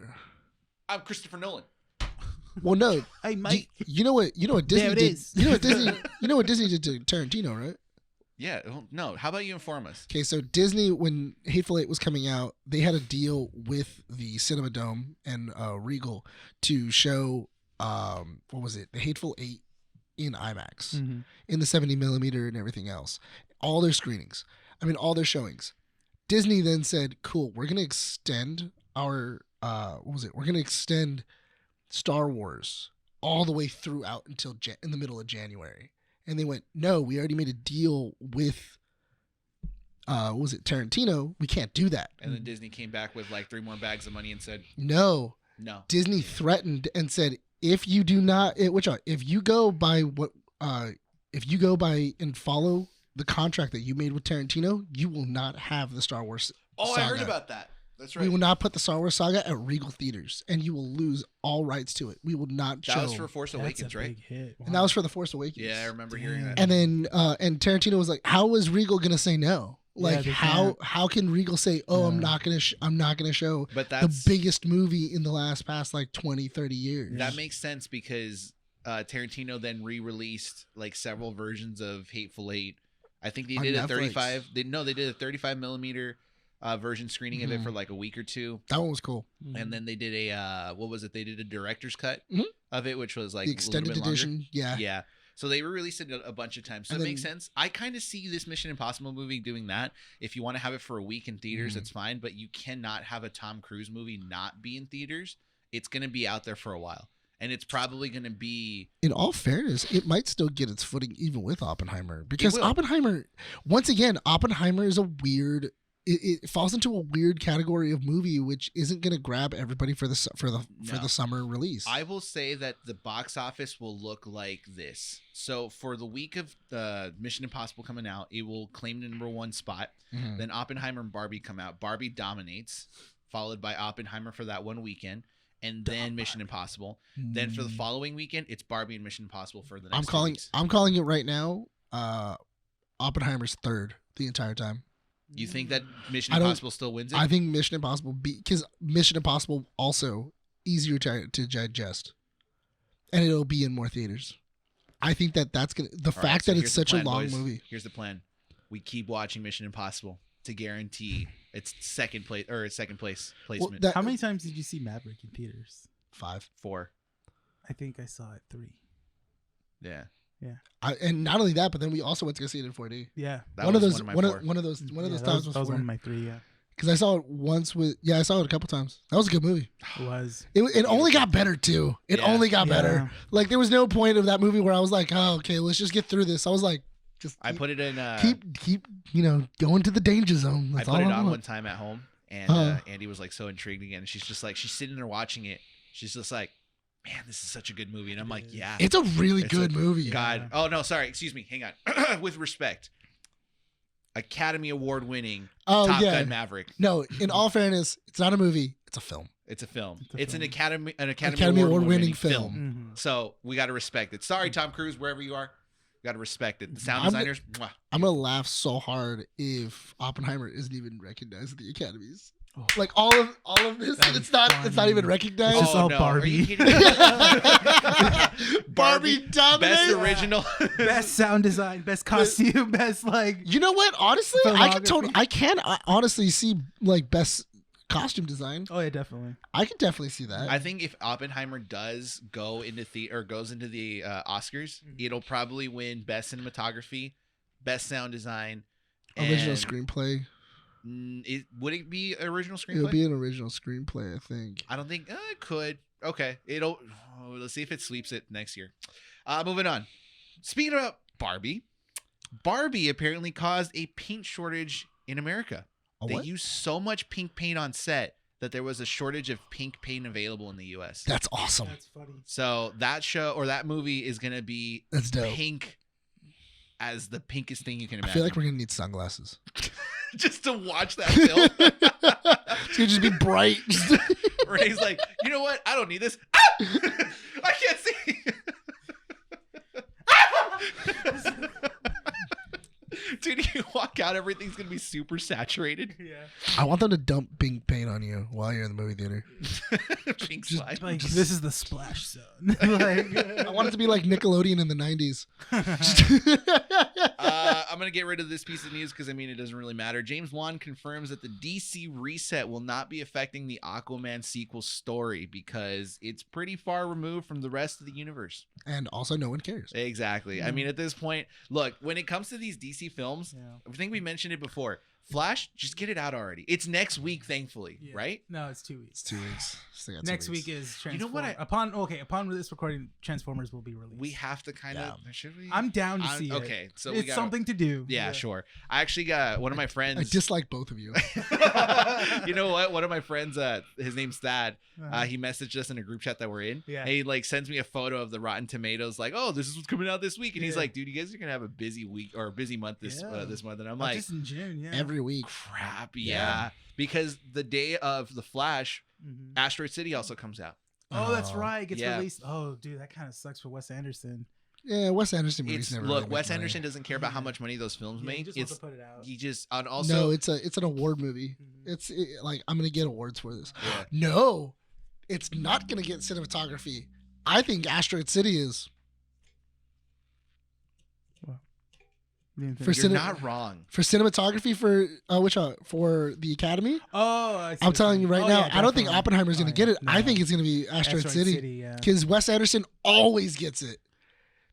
I'm Christopher Nolan. well, no, Hey, you know what There Disney it did. is. You know what Disney did to Tarantino, right? Yeah. well, No. How about you inform us? Okay, so Disney, when Hateful Eight was coming out, they had a deal with the Cinema Dome and Regal to show what was it, the Hateful Eight in IMAX, Mhm. in the 70 millimeter and everything else, all their screenings. I mean, all their showings. Disney then said, "Cool, we're gonna extend our what was it? We're gonna extend Star Wars all the way throughout until in the middle of January." And they went, "No, we already made a deal with what was it, Tarantino? We can't do that." And then Disney came back with like 3 more bags of money and said, No, no. Disney threatened and said, if you do not, if you go by what if you go by and follow the contract that you made with Tarantino, you will not have the Star Wars Oh, saga. I heard about that. That's right. We will not put the Star Wars saga at Regal theaters, and you will lose all rights to it. We will not show. That was for Force That's Awakens, a right? big hit. and that was for the Force Awakens. Yeah, I remember hearing that. And then and Tarantino was like, "How is Regal gonna say no? Like, they how can Regal say, "Oh, I'm Yeah. not gonna show But the that's biggest movie in the past like 20, 30 years?" that makes sense because Tarantino then re-released like several versions of Hateful Eight. I think they On did a Netflix. 35. They did a 35 millimeter version screening of it for like a week or two, That one was cool. and then they did a what was it? They did a director's cut Mhm. of it, which was like The a little extended bit longer. edition, yeah. Yeah. So they re-released it a bunch of times. So And it makes then- sense. I kind of see this Mission Impossible movie doing that. If you want to have it for a week in theaters, Mhm. that's fine. But you cannot have a Tom Cruise movie not be in theaters. It's going to be out there for a while. And it's probably going to be... In all fairness, it might still get its footing even with Oppenheimer, because will. Oppenheimer, once again, Oppenheimer is a weird. It falls into a weird category of movie, which isn't going to grab everybody for the No. summer release. I will say that the box office will look like this. So for the week of Mission Impossible coming out, it will claim the #1 spot. Mhm. Then Oppenheimer and Barbie come out. Barbie dominates, followed by Oppenheimer for that one weekend, and then Mission Impossible. Then for the following weekend, it's Barbie and Mission Impossible for the next 2 weeks. I'm calling it right now. Oppenheimer's third the entire time. You think that Mission I don't- Impossible still wins it? I think Mission Impossible because Mission Impossible also easier to digest, and it'll be in more theaters. I think that's gonna the All right, fact so that here's it's the such plan, a long boys. movie. Here's the plan: we keep watching Mission Impossible to guarantee its second place placement. that- How many times did you see Maverick in theaters? 5. 4. I think I saw it 3. Yeah, And not only that, but then we also went to go see it in 4D. Yeah. that One of was those, my one four. of, one of those, one of Yeah, those that times was one was of my 3. Yeah, because I saw it once with. Yeah, I saw it a couple times. That was a good movie. it was. It only got better too. It Yeah. only got Yeah. better. Like there was no point of that movie where I was like, oh, okay, let's just get through this. I was like, just I put it in. keep going to the danger zone. I That's put all it I on want. one time at home, and Andy was like so intrigued again. She's just like she's sitting there watching it. She's just like, man, this is such a good movie, and I'm like, yeah. It's a really It's good a- movie. God. Oh no, sorry. Excuse me. Hang on. With respect, Academy Award winning Oh Top yeah. Gun Maverick. No, in all fairness, it's not a movie. It's a film. It's a film. It's a It's film. an Academy Academy Award winning Award-winning film. film. Mhm. So we got to respect it. Sorry, Tom Cruise, wherever you are, got to respect it. The sound I'm- designers. Mwah. I'm gonna laugh so hard if Oppenheimer isn't even recognized at the Academies. Oh. Like all of this, That'd be it's not funny. even recognized. It's just all Oh, no. Are you Barbie. kidding me? Barbie dominates. Best original. Best sound design, best costume, best like. You know what? Honestly, Filmography. I can honestly see like best costume design. Oh yeah, definitely. I can definitely see that. I think if Oppenheimer does go into goes into the Oscars, it'll probably win best cinematography, best sound design, Original and- screenplay. Would it be original It screenplay? would be an original screenplay, I think. I don't think it could. Okay, let's see if it sweeps it next year. Moving on. Speaking about Barbie, Barbie apparently caused a paint shortage in America. A They what? used so much pink paint on set that there was a shortage of pink paint available in the U.S. That's awesome. That's funny. So that show or that movie is gonna be That's dope. pink as the pinkest thing you can I imagine. feel like we're gonna need sunglasses. just to watch that film. It's gonna just be bright. Renee's like, you know what? I don't need this. Ah! I can't see. Dude, you walk out, everything's gonna be super saturated. Yeah. I want them to dump pink paint on you while you're in the movie theater. Pink Just- slide. Like this is the splash zone. Like, I want it to be like Nickelodeon in the 90s. I'm gonna get rid of this piece of news because I mean it doesn't really matter. James Wan confirms that the DC reset will not be affecting the Aquaman sequel story because it's pretty far removed from the rest of the universe. And also, no one cares. Exactly. I mean, at this point, look, when it comes to these DC films, Yeah. I think we mentioned it before. Flash, just get it out already. It's next week, thankfully, Yeah. right? No, it's 2 weeks. It's 2 weeks. Still got 2 Next weeks. week is Transformers. You know what upon this recording, Transformers will be released. We have to kind of. Should we? I'm down to see it. Okay, so It's we got something to do. Yeah, sure. I actually got one of my friends. I dislike both of you. You know what? One of my friends, his name's Thad. Uh-huh. He messaged us in a group chat that we're in. Yeah. And he like sends me a photo of the Rotten Tomatoes, like, "Oh, this is what's coming out this week." And he's Yeah. like, "Dude, you guys are gonna have a busy week or a busy month this Yeah. this month." And I'm Oh, like, just in June, yeah. Every week. "Crap, Yeah. yeah." Because the day of the Flash, Mhm. Asteroid City also comes out. Oh, that's right. It gets Yeah. released. Oh, dude, that kind of sucks for Wes Anderson. Yeah, Wes Anderson movies It's never look, really make Wes money. Anderson doesn't care about how Yeah. much money those films Yeah, make. he just wants It's to put it out. he just and also No, it's an award movie. Mhm. Like I'm gonna get awards for this. Yeah. No, it's not gonna get cinematography. I think Asteroid City is. For You're cine- not wrong. For cinematography for which for the Academy. Oh, I see I'm what telling you mean. right Oh, now, yeah, I don't think definitely. Oppenheimer's gonna Oh, get yeah. it. I No. think it's gonna be Asteroid City yeah. because Wes Anderson always gets it.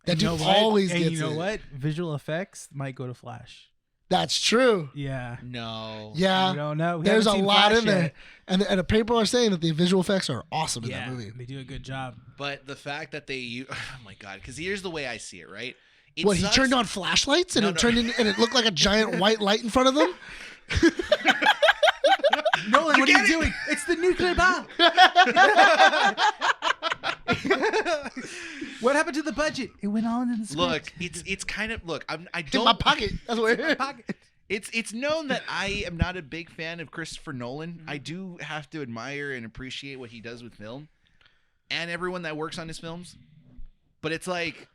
That And you dude know what? always And gets you know it. what? Visual effects might go to Flash. That's true. Yeah. No. Yeah. We don't know. We There's a haven't seen lot Flash in there, yet. and people are saying that the visual effects are awesome in Yeah, that movie. they do a good job. But the fact that they oh my god, because here's the way I see it, right? It What sucks- he turned on flashlights and No, it no. turned in, and it looked like a giant white light in front of them. Nolan, what are you doing? It's the nuclear bomb. What happened to the budget? It went on in the script. Look, it's kind of look. I In my don't. pocket. That's what. Pocket. It's known that I am not a big fan of Christopher Nolan. I do have to admire and appreciate what he does with film, and everyone that works on his films. But it's like,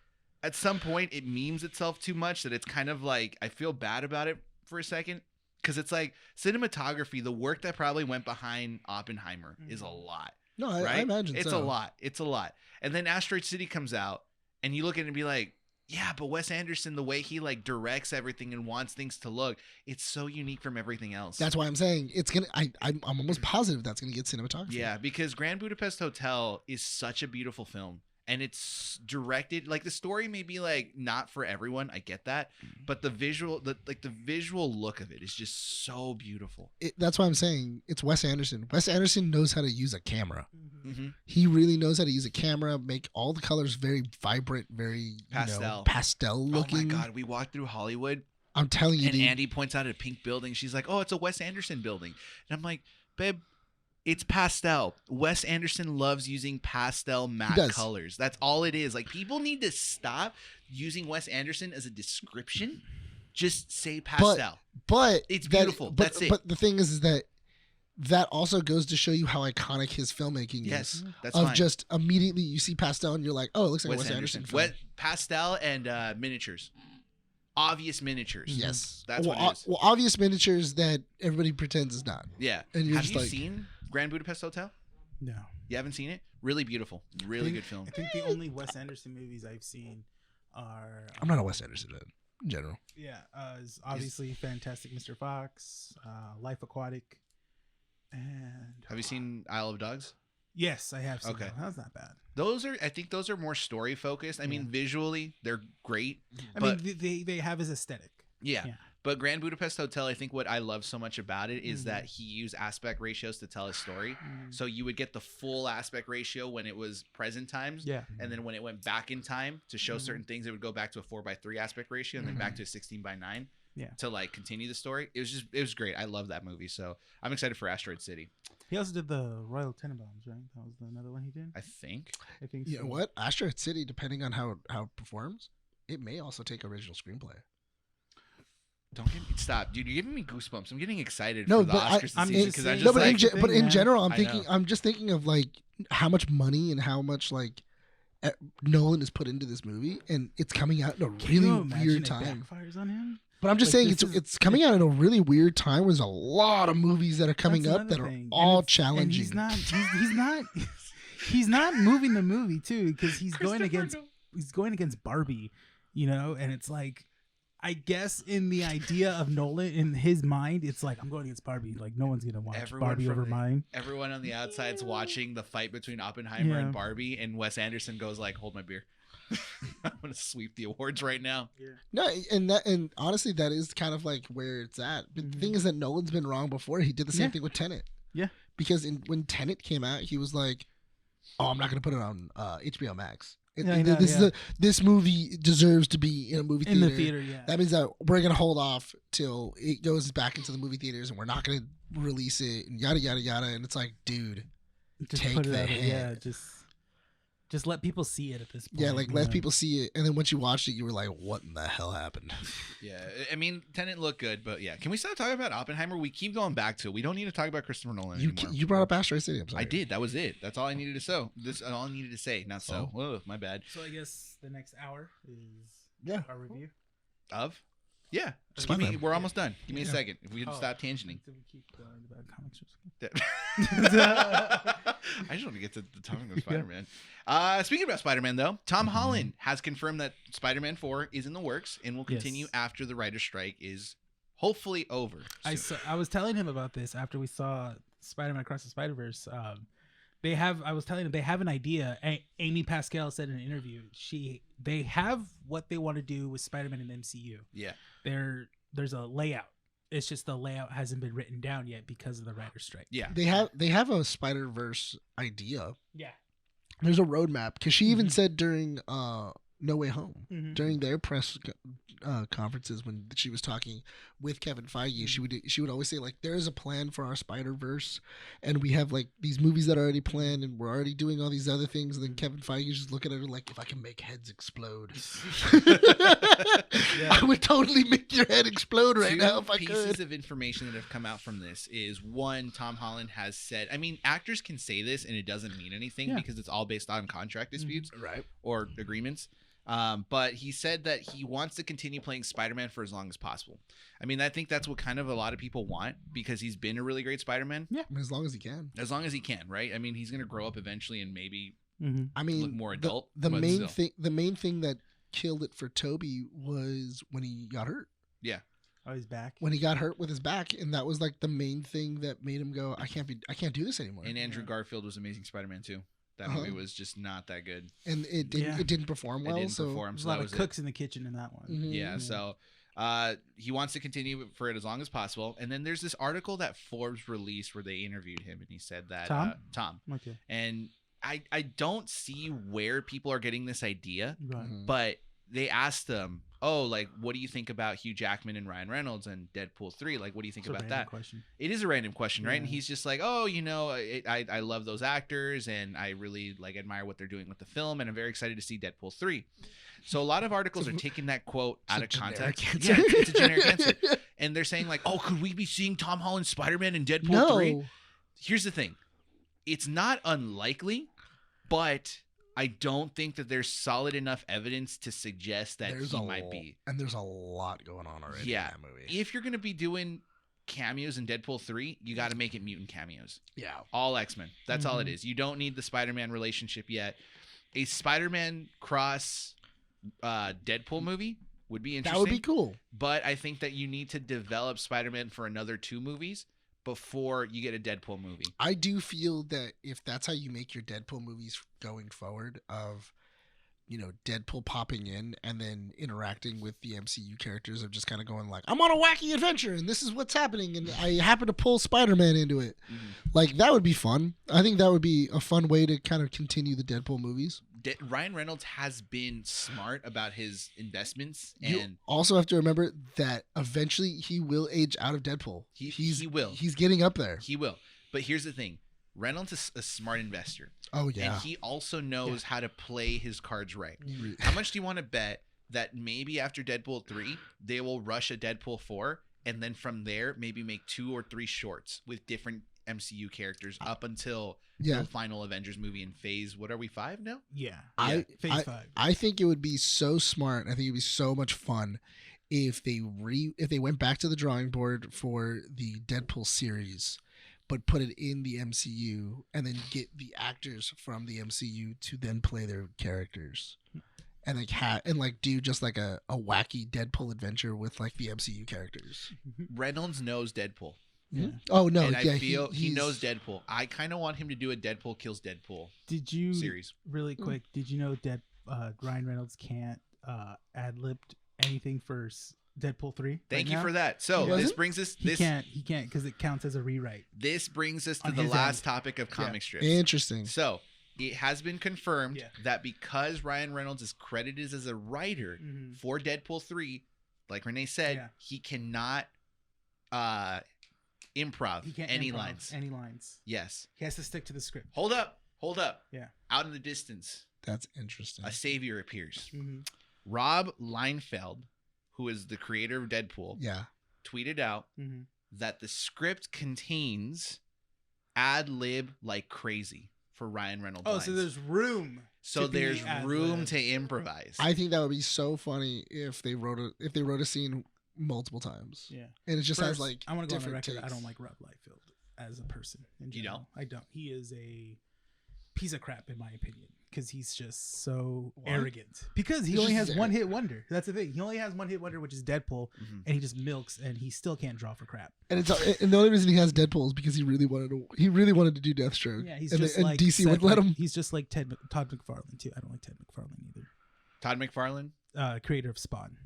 at some point, it memes itself too much that it's kind of like I feel bad about it for a second. Because it's like cinematography, the work that probably went behind Oppenheimer is a lot. No, Right? I imagine it's so. a lot. It's a lot. And then Asteroid City comes out, and you look at it and be like, yeah, but Wes Anderson, the way he like directs everything and wants things to look, it's so unique from everything else. That's why I'm saying it's gonna. I'm almost positive that's gonna get cinematography. Yeah, because Grand Budapest Hotel is such a beautiful film. And it's directed like the story may be like not for everyone. I get that, but the visual look of it is just so beautiful. That's why I'm saying it's Wes Anderson. Wes Anderson knows how to use a camera. Mm-hmm. He really knows how to use a camera, make all the colors very vibrant, very Pastel. pastel looking. Oh my god, we walked through Hollywood. I'm telling you, And dude. Andy points out a pink building. She's like, "Oh, it's a Wes Anderson building." And I'm like, "Babe, it's pastel. Wes Anderson loves using pastel matte does. colors. That's all it is. Like, people need to stop using Wes Anderson as a description. Just say pastel. But It's that- beautiful. But, That's it. But the thing is that also goes to show you how iconic his filmmaking Yes, is. that's Of fine. just immediately you see pastel and you're like, oh, it looks like a Wes Wes Anderson film. Pastel and miniatures. Obvious miniatures. Yes, That's well, what it is. well, obvious miniatures that everybody pretends is not. Yeah. and you're Have just you like- seen Grand Budapest Hotel? No. You haven't seen it? Really beautiful. Really good film. I think the only Wes Anderson movies I've seen are. I'm not a Wes Anderson fan in general. Yeah, is obviously Fantastic Mr. Fox, Life Aquatic, and. Have you seen Isle of Dogs? Yes, I have seen Okay. that. That was not bad. I think those are more story focused. I mean, Yeah. visually, they're great. I But- mean, they have his aesthetic. Yeah. Yeah. But Grand Budapest Hotel, I think what I love so much about it is Mhm. that he used aspect ratios to tell his story. Mm. So you would get the full aspect ratio when it was present times. Yeah. And then when it went back in time to show Mhm. certain things, it would go back to a 4:3 aspect ratio and then back to a 16:9. Yeah. To like continue the story. It was great. I love that movie. So I'm excited for Asteroid City. He also did the Royal Tenenbaums, right? That was another one he did. I think. I think. You so. know what? Asteroid City, depending on how it performs, it may also take original screenplay. Don't get me stop, dude. You're giving me goosebumps. I'm getting excited No, for the but Oscars I'm this season just because I'm saying- just No, but like, thing, in man. general, I know. I'm just thinking of like how much money and how much like Nolan has put into this movie, and it's coming out in a Can really you imagine weird it time. backfires on him. But I'm just Like, saying this is- it's coming out in a really weird time where there's a lot of movies that are coming That's up that another are thing. And all it's- challenging. And he's not. He's not moving the movie too because he's going against Barbie, you know, and it's like. I guess in the idea of Nolan, in his mind, it's like I'm going against Barbie. Like no one's gonna watch Everyone Barbie from over the- mine. Everyone on the outside's watching the fight between Oppenheimer Yeah. and Barbie, and Wes Anderson goes like, "Hold my beer." I'm gonna sweep the awards right now. No, and honestly, that is kind of like where it's at. But the thing is that Nolan's been wrong before. He did the same thing with Tenet. Yeah. Because when Tenet came out, he was like, "Oh, I'm not going to put it on HBO Max. This movie deserves to be in a movie theater. In the theater, yeah. That means that we're going to hold off till it goes back into the movie theaters, and we're not going to release it, and yada yada yada." And it's like, dude, Just take put it the out there, hit. yeah, just let people see it at this point. Yeah, like you let know? people see it, and then once you watched it, you were like, "What in the hell happened?" Yeah, I mean, Tenet looked good, but yeah, can we stop talking about Oppenheimer? We keep going back to it. We don't need to talk about Christopher Nolan anymore. You brought up Asteroid City. I'm sorry. I did. That was it. That's all I needed to say. This all I needed to say. Not so. Oh, my bad. So I guess the next hour is Yeah. our review. Of? Yeah. Just Spider-Man. give me, we're almost done. Give me a Yeah. second. If we could stop tangenting. Did we keep going about comics? I just want to get to the topic of Spider-Man. Speaking about Spider-Man, though, Tom Holland has confirmed that Spider-Man 4 is in the works and will continue Yes. after the writer's strike is hopefully over. I was telling him about this after we saw Spider-Man Across the Spider-Verse. I was telling him they have an idea. Amy Pascal said in an interview, they have what they want to do with Spider-Man in the MCU. Yeah. There's a layout. It's just the layout hasn't been written down yet because of the writer's strike. Yeah. They have a Spider-Verse idea. Yeah. There's a roadmap because she even said during No Way Home, Mhm. during their press conferences when she was talking with Kevin Feige, she would always say like, "There is a plan for our Spider-Verse, and we have like these movies that are already planned, and we're already doing all these other things." And then Kevin Feige just looking at her like, "If I can make heads explode, I would totally make your head explode right Two now if I pieces could." of information that have come out from this is one, Tom Holland has said, I mean, actors can say this and it doesn't mean anything Yeah. because it's all based on contract disputes Right. or agreements. But he said that he wants to continue playing Spider-Man for as long as possible. I mean, I think that's what kind of a lot of people want because he's been a really great Spider-Man I mean, as long as he can. as long as he can, right? I mean, he's going to grow up eventually and maybe Mm-hmm. I mean, look more adult, The but main still. thing, that killed it for Toby was when he got hurt. Oh, he's back. When he got hurt with his back, and that was like the main thing that made him go, I can't do this anymore. And Andrew Garfield was Amazing Spider-Man too. That Uh-huh. movie was just not that good. And it didn't perform well. It didn't so perform, There's so a lot that of was cooks in the kitchen in that one. Mhm. Yeah, so he wants to continue for it as long as possible. And then there's this article that Forbes released where they interviewed him, and he said that Tom? Okay. and I don't see where people are getting this idea, Right. Mhm. but they asked them, "Oh, like, what do you think about Hugh Jackman and Ryan Reynolds and Deadpool 3? Like, what do you think It's a about random that?" question. It is a random question, right? And Yeah. he's just like, "Oh, you know, I love those actors, and I really like admire what they're doing with the film, and I'm very excited to see Deadpool 3." So a lot of articles are taking that quote out of context. Yeah, it's a generic answer, and they're saying like, "Oh, could we be seeing Tom Holland Spider-Man in Deadpool 3?" No. Here's the thing, it's not unlikely, but I don't think that there's solid enough evidence to suggest that he might be. And there's a lot going on already Yeah. in that movie. If you're gonna be doing cameos in Deadpool 3, you got to make it mutant cameos. Yeah. All X-Men. That's all it is. You don't need the Spider-Man relationship yet. A Spider-Man cross Deadpool movie would be interesting. That would be cool. But I think that you need to develop Spider-Man for another 2 movies before you get a Deadpool movie. I do feel that if that's how you make your Deadpool movies going forward, of, you know, Deadpool popping in and then interacting with the MCU characters, of just kind of going like, I'm on a wacky adventure and this is what's happening and I happen to pull Spider-Man into it. Like, that would be fun. I think that would be a fun way to kind of continue the Deadpool movies. Ryan Reynolds has been smart about his investments, You and also have to remember that eventually he will age out of Deadpool. he will. He's getting up there. He will. But here's the thing. Reynolds is a smart investor. Oh, yeah. And he also knows how to play his cards right. How much do you want to bet that maybe after Deadpool 3, they will rush a Deadpool 4, and then from there, maybe make 2 or 3 shorts with different MCU characters up until the final Avengers movie in phase, what are we, 5 now? Yeah. Phase 5. I think it would be so smart. I think it'd be so much fun if they went back to the drawing board for the Deadpool series, but put it in the MCU and then get the actors from the MCU to then play their characters. And like do just like a wacky Deadpool adventure with like the MCU characters. Reynolds knows Deadpool. Yeah. Oh no, And yeah, I feel he he's- knows Deadpool. I kind of want him to do a Deadpool kills Deadpool Did you series. really quick? Did you know Ryan Reynolds can't ad lib anything for Deadpool 3. Thank you for that. So He this brings us He can't because it counts as a rewrite. This brings us to On the his last end. topic of comic strips. Interesting. So it has been confirmed Yeah. that because Ryan Reynolds is credited as a writer Mhm. for Deadpool 3, like Renee said, Yeah. he cannot improv He can't any improv lines. Any lines. Yes. He has to stick to the script. Hold up. Yeah. Out in the distance, That's interesting. a savior appears. Mm-hmm. Rob Liefeld, who is the creator of Deadpool, Yeah. tweeted out Mm-hmm. that the script contains ad lib like crazy for Ryan Reynolds. Oh, lines. so there's room. So to be there's ad room lib. to improvise. I think that would be so funny if they wrote a scene multiple times, Yeah. and it just has First, like I want to go on the different record. I takes. don't like Rob Liefeld as a person. In You general. I don't. He is a piece of crap in my opinion because he's just so What? arrogant. Because he He's only just has one hit wonder. That's the thing. He only has one hit wonder, which is Deadpool, Mhm. and he just milks, and he still can't draw for crap. And and the only reason he has Deadpool is because he really wanted to do Deathstroke. Yeah, he's and, just and like DC wouldn't let him. He's just like Todd McFarlane too. I don't like Ted McFarlane either. Todd McFarlane, Creator of Spawn,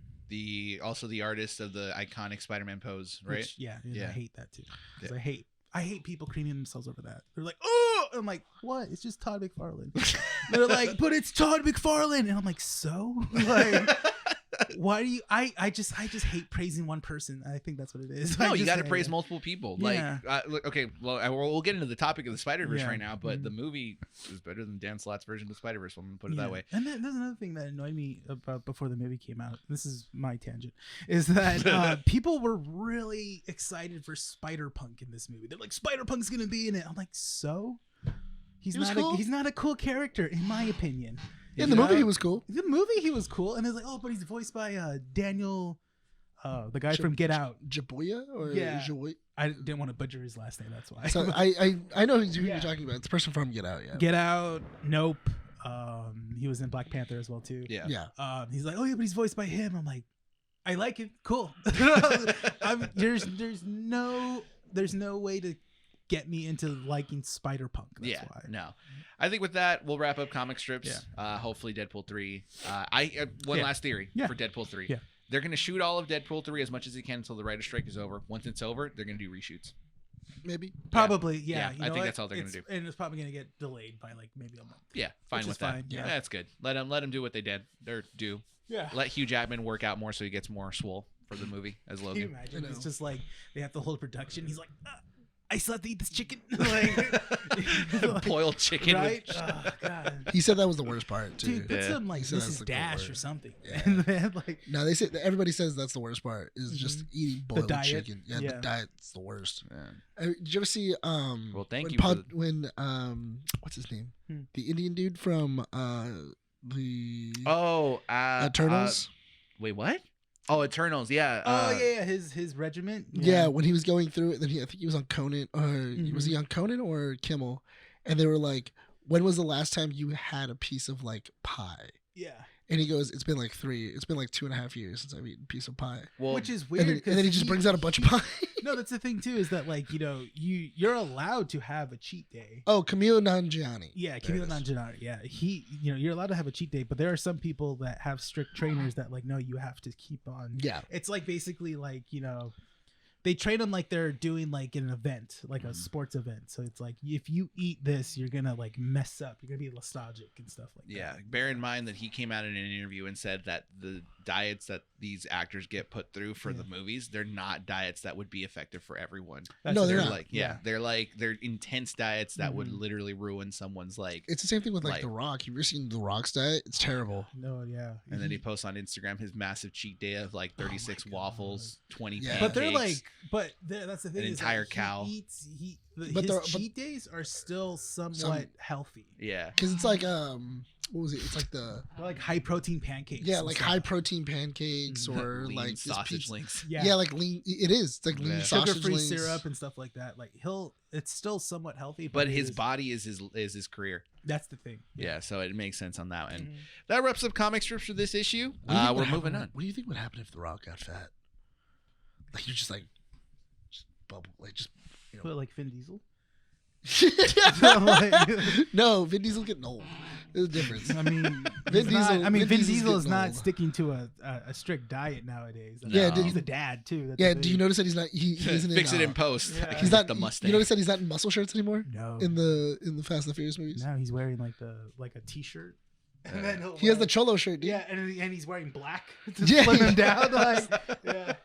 also the artist of the iconic Spider-Man pose, right? Which, yeah, Yeah. I hate that too. 'Cause Yeah. I hate people creaming themselves over that. They're like, oh, I'm like, what? It's just Todd McFarlane. They're like, but it's Todd McFarlane, and I'm like, so like, why do you? I just hate praising one person. I think that's what it is. No, I you just got to hate praise it. multiple people. Yeah. Like, look, okay, well, we'll get into the topic of the Spider-Verse Yeah. right now, but Mhm. the movie is better than Dan Slott's version of Spider-Verse. I'm gonna put it Yeah. that way. And then there's another thing that annoyed me about before the movie came out. This is my tangent. Is that people were really excited for Spider-Punk in this movie. They're like, Spider-Punk's gonna be in it. I'm like, so? He was cool? He's not a cool character, in my opinion. In the You movie, know? he was cool. The movie he was cool, and it's like, oh, but he's voiced by Daniel, the guy from Get Out. Jaboya or Yeah. Jaboy? I didn't want to butcher his last name. That's why. So I know who Yeah. you're talking about. It's the person from Get Out. Yeah. Get Out. Nope. He was in Black Panther as well too. Yeah. Yeah. He's like, oh yeah, but he's voiced by him. I'm like, I like it. Cool. There's no way to get me into liking Spider-Punk. That's Yeah, why. no. I think with that, we'll wrap up comic strips. Hopefully Deadpool 3. One Yeah. last theory Yeah. for Deadpool 3. Yeah. They're going to shoot all of Deadpool 3 as much as they can until the writer's strike is over. Once it's over, they're going to do reshoots. Maybe. Probably. Yeah, Yeah. You I know think what? that's all they're gonna It's- do. And it's probably gonna get delayed by like maybe a month. Yeah, fine Which with is that. fine, Yeah, yeah. that's good. Let them do what they did. They're due. Yeah. Let Hugh Jackman work out more so he gets more swole for the movie as Can you Logan. imagine? I It's know. just like they have the whole production. He's like, I still have to eat this chicken. like, Boiled chicken. right? With... Oh, God. He said that was the worst part too. Dude, put Yeah. some like He said that's Mrs. the Dash cool or word. something. Yeah. And then like No, they say everybody says that's the worst part is just eating boiled diet? chicken. Yeah, Yeah. the diet's the worst. Yeah. Did you ever see Well, thank when you for when what's his name? Hmm. The Indian dude from the Oh, Eternals? wait, what? Oh, Eternals. Yeah. oh yeah, his regiment. Yeah, when he was going through it, then I think he was on Conan, or Mm-hmm. was he on Conan or Kimmel? And they were like, "When was the last time you had a piece of like pie?" yeah. And he goes, "It's been like 2.5 years since I've eaten a piece of pie." Well, Which is And weird. then, and then he just brings out a bunch of pie. No, that's the thing too. Is that like you're allowed to have a cheat day. Oh, Camille Nanjiani. Yeah, There it Camilo is. Nanjiani. Yeah, you're allowed to have a cheat day, but there are some people that have strict trainers that like, no, you have to keep on. Yeah. It's like basically like they train them like they're doing like an event, like a sports event. So it's like if you eat this, you're gonna like mess up. You're gonna be lethargic and stuff like yeah. that. Bear in mind that he came out in an interview and said that the diets that these actors get put through for the movies, they're not diets that would be effective for everyone. No, the they're thing. not. They're intense diets that would Mhm. literally ruin someone's like. It's the same thing with like Life. The Rock. You've ever seen The Rock's diet? It's terrible. No, yeah. And then he posts on Instagram his massive cheat day of like 36 God. waffles, 20 Yeah. But they're pancakes. that's the thing. An is that entire he cow. Eats, But his they're- cheat days are still somewhat healthy. Yeah. Because it's like what was it? It's like They're like high protein pancakes. yeah, and like stuff. high protein pancakes or Lean like just sausage pizza. links. Yeah. like lean. It is. It's like lean Yeah. sausage sugar-free links. syrup and stuff like that. Like it's still somewhat healthy, But it his is- body is his career. That's the thing. Yeah, so it makes sense on that. And Mhm. that wraps up comic strips for this issue. What do you think We're would moving happen- on. What do you think would happen if The Rock got fat? Like you're just like, just bubble, like just. Put like Vin Diesel. no, Vin Diesel getting old. There's a difference. I mean, Vin he's not- Diesel- I mean, Vin Vin Diesel's Diesel is getting not old. sticking to a strict diet nowadays. Yeah, No. he's a dad too. That's Yeah, the do you thing. notice that he's not? He isn't Fix in, it in post. Yeah. He's not the You Mustang. notice that he's not in muscle shirts anymore No. in the Fast and the Furious movies. No, he's wearing like a t-shirt. And then he'll He has wear- the cholo shirt, dude. Yeah, and he's wearing black to Yeah. slim him down. Like, yeah.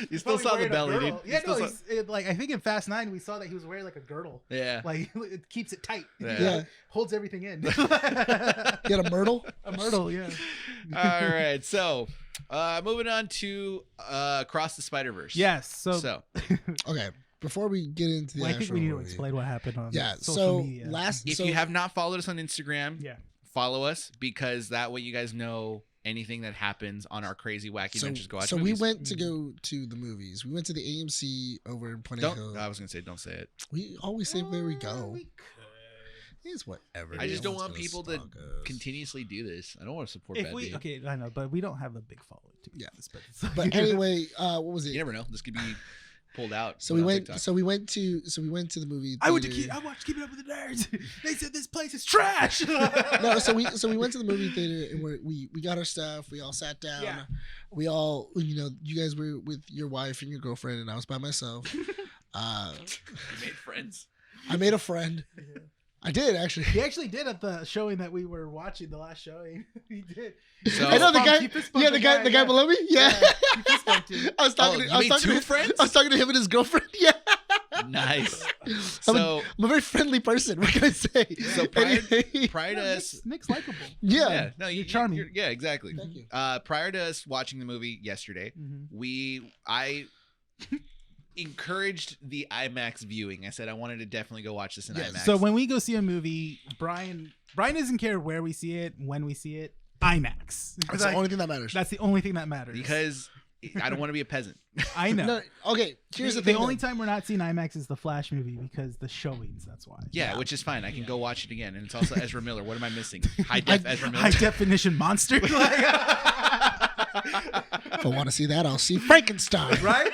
You still Probably saw the wearing a belly, dude. girdle. You Yeah, still no, saw- like I think in Fast 9 we saw that he was wearing like a girdle. Yeah. Like it keeps it tight. Yeah. Yeah. Holds everything in. He had a myrtle. A myrtle, yeah. All right. So, moving on to Across the Spider-Verse. Yes. So, Okay, before we get into the well, I think actual we need to movie. explain what happened on Yeah. social So media. If so you have not followed us on Instagram, Yeah. follow us because that way you guys know anything that happens on our crazy wacky adventures. Go watch so we movies. went to go to the movies. We went to the AMC over in Puente Hill. Don't. I was gonna say, don't say it. We always say where we go. We could. It's whatever. I just don't No want one's people gonna to stalk us. continuously do this. I don't want to support If bad we behavior. okay, I know, but we don't have the big following. To be Yeah. honest, But anyway, what was it? You never know. This could be pulled out. So put we on went. TikTok. So we went to. So we went to the movie. I theater. watched Keeping Up with the Nerds. They said this place is trash. No, so we went to the movie theater and we got our stuff. We all sat down. Yeah. We all, you guys were with your wife and your girlfriend, and I was by myself. You made friends. I made a friend. I did actually. He actually did at the showing that we were watching, the last showing. He did. So- I know the guy. He fist bumped Yeah, the guy yeah. below me. Yeah. He fist bumped him. I was talking. you I was made talking two to friends? I was talking to him and his girlfriend. Yeah. Nice. I'm So I'm a very friendly person. What can I say? So prior- Anyway, prior to us, Nick's likable. yeah. no, You're charming. yeah, exactly. Thank you. Prior to us watching the movie yesterday, I encouraged the IMAX viewing. I said I wanted to definitely go watch this in Yes. IMAX. So when we go see a movie, Brian doesn't care where we see it, when we see it. IMAX. That's the only thing that matters. That's the only thing that matters. because I don't want to be a peasant. I know. No, okay. Here's the the thing. only though. time we're not seeing IMAX is the Flash movie because the showings. That's why. Yeah, which is fine. I can go watch it again, and it's also Ezra Miller. What am I missing? High def Ezra Miller. High definition monster. If I want to see that, I'll see Frankenstein. right?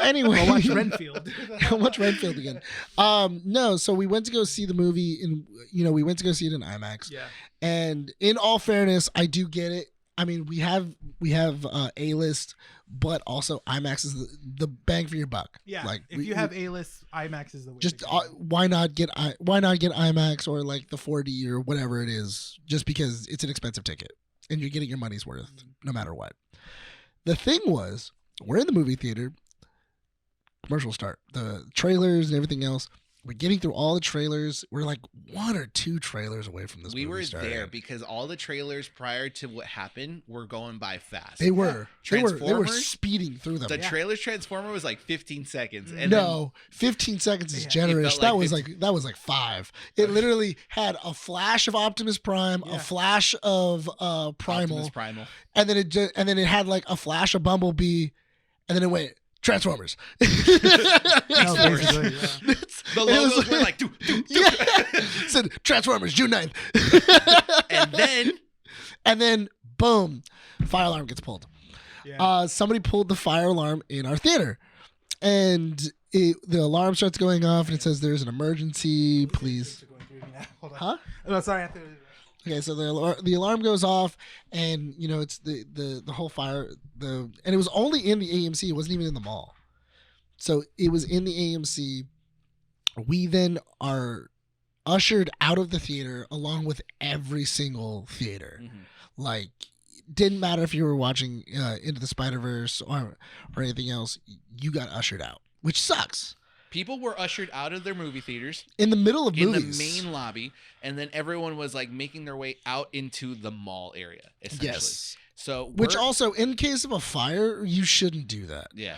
Anyway, I'll watch Renfield. I'll watch Renfield again. No, so we went to go see the movie in. We went to go see it in IMAX. Yeah. And in all fairness, I do get it. I mean, we have A-list, but also IMAX is the bang for your buck. Yeah. Like if you have A-list, IMAX is the way. just to go. why not get IMAX or like the 4D or whatever it is, just because it's an expensive ticket and you're getting your money's worth no matter what. The thing was, we're in the movie theater, commercials start, the trailers and everything else. We're getting through all the trailers. We're like 1 or 2 trailers away from this We movie were starting. there because all the trailers prior to what happened were going by fast. They were. They were Transformers? speeding through them. The Yeah. trailer's Transformer was like 15 seconds. And No, 15 seconds is Yeah. generous. It felt That like was 15. that was like 5. It literally had a flash of Optimus Prime, Yeah. a flash of Primal, Optimus Primal. and then it had like a flash of Bumblebee, and then it went Transformers. No, basically, yeah. The It was logos were like, doo, doo, doo. yeah, it said Transformers June 9th. And then and then boom, fire alarm gets pulled. Yeah. Somebody pulled the fire alarm in our theater, and the alarm starts going off, and it says there's an emergency. Please. Hold on. Huh? Oh, sorry. I have to. Okay, so the alarm goes off, and it's the whole fire. And it was only in the AMC. It wasn't even in the mall. So it was in the AMC. We then are ushered out of the theater along with every single theater. Like, didn't matter if you were watching Into the Spider-Verse or anything else. You got ushered out, which sucks. people were ushered out of their movie theaters In the middle of in movies. the main lobby, and then everyone was like making their way out into the mall area, essentially. Yes. So Which we're- also, in case of a fire, you shouldn't do that. yeah.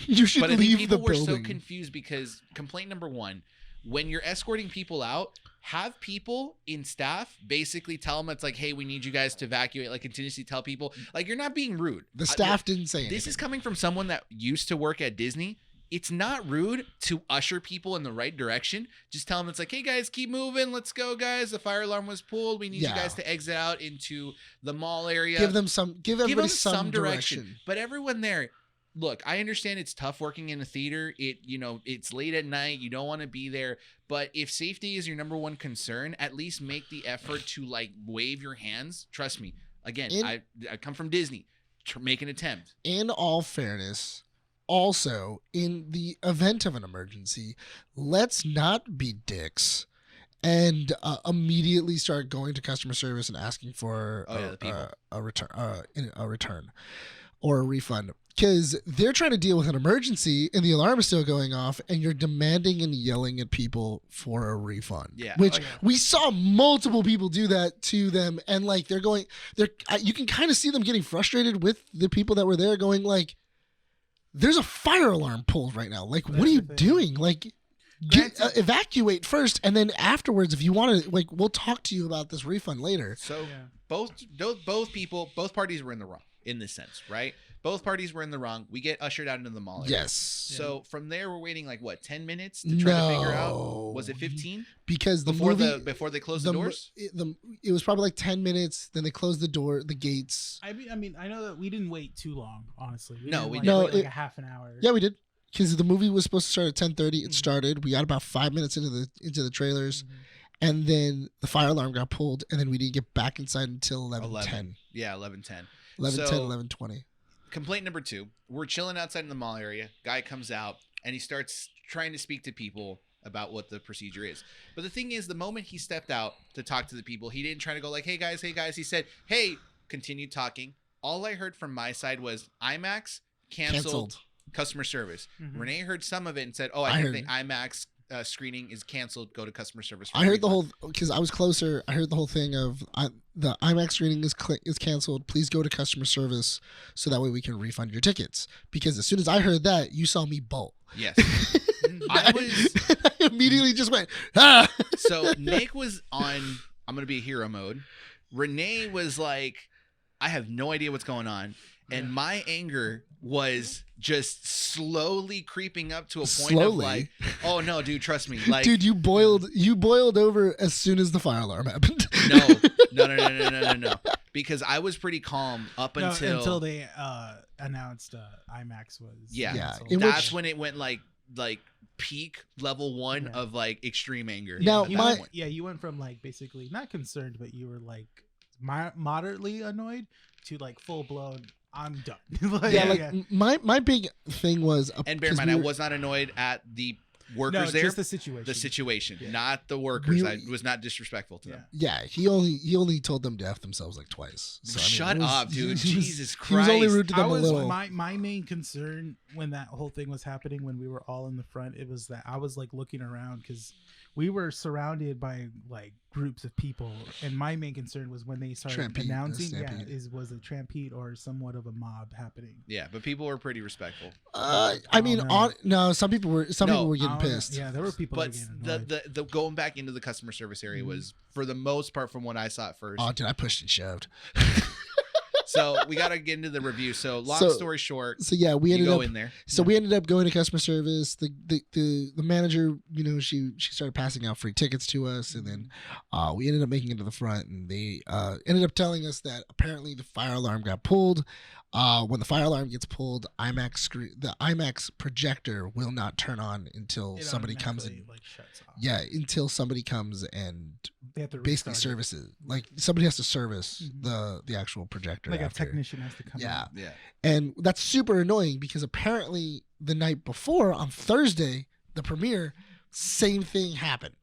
You should But I think leave people the were building. so confused because complaint number one, when you're escorting people out, have people in staff basically tell them it's like, hey, we need you guys to evacuate, like continuously tell people, like, you're not being rude. The staff didn't say anything. This is coming from someone that used to work at Disney. It's not rude to usher people in the right direction. Just tell them it's like, hey guys, keep moving. Let's go, guys. The fire alarm was pulled. We need you Yeah. guys to exit out into the mall area. Give everybody them some direction. But everyone there, look, I understand it's tough working in a theater. It's late at night. You don't want to be there. But if safety is your number one concern, at least make the effort to like wave your hands. Trust me. Again, I come from Disney. Make an attempt. In all fairness, also in the event of an emergency, let's not be dicks and immediately start going to customer service and asking for a return or a refund, because they're trying to deal with an emergency and the alarm is still going off and you're demanding and yelling at people for a refund. Yeah. Which we saw multiple people do that to them, and like you can kind of see them getting frustrated with the people that were there, going like, there's a fire alarm pulled right now. Like, what are you doing? Like, evacuate first, and then afterwards, if you want to, like, we'll talk to you about this refund later. So both parties were in the wrong in this sense, right? Both parties were in the wrong. We get ushered out into the mall area. Yes. So from there, we're waiting like what, 10 minutes to try to figure out. Was it 15? Because before they closed the doors. It was probably like 10 minutes. Then they closed the gates. I mean, I know that we didn't wait too long. Honestly, We didn't didn't. wait like a half an hour. Yeah, we did. Because the movie was supposed to start at 10:30. It started. We got about 5 minutes into the trailers, and then the fire alarm got pulled, and then we didn't get back inside until 11:10. Yeah, 11:10. 11:10, 11:20. Complaint number 2. We're chilling outside in the mall area. Guy comes out and he starts trying to speak to people about what the procedure is. But the thing is, the moment he stepped out to talk to the people, he didn't try to go like, hey guys. He said, hey, continued talking. All I heard from my side was IMAX canceled. Customer service. Renee heard some of it and said, oh, I think the IMAX screening is canceled. Go to customer service. I heard the whole, because I was closer. I heard the whole thing of the IMAX screening is canceled. Please go to customer service so that way we can refund your tickets. Because as soon as I heard that, you saw me bolt. Yes. I immediately just went, ah. So Nick was on, I'm going to be a hero mode. Renee was like, I have no idea what's going on. And my anger was just slowly creeping up to a point of like, oh no, dude, trust me. Like, dude, you boiled over as soon as the fire alarm happened. No. Because I was pretty calm up until they announced IMAX was canceled. That's when it went like peak level 1 of like extreme anger. Now you went from like basically not concerned, but you were like moderately annoyed to like full blown. I'm done. My big thing was, and bear in mind, I was not annoyed at the workers there. Just the situation. Not the workers. I was not disrespectful to them. Yeah, he only told them to F themselves like twice. So, Shut up, dude. Jesus Christ. He was only rude to them a little. My main concern when that whole thing was happening, when we were all in the front, it was that I was like looking around because we were surrounded by like groups of people, and my main concern was when they started announcing, was a trampede or somewhat of a mob happening. Yeah, but people were pretty respectful. Some people were getting pissed. Yeah, there were people. But the going back into the customer service area was, for the most part, from what I saw at first. Oh, dude, I pushed and shoved. So we got to get into the review. So long story short. So yeah, we ended up in there. So we ended up going to customer service. The manager, she started passing out free tickets to us, and then we ended up making it to the front, and they ended up telling us that apparently the fire alarm got pulled. When the fire alarm gets pulled, the IMAX projector will not turn on until somebody comes and shuts off. Yeah, until somebody comes and they have to basically services. Like somebody has to service the actual projector. Like after. A technician has to come. Yeah, in. Yeah. And that's super annoying because apparently the night before, on Thursday, the premiere, same thing happened.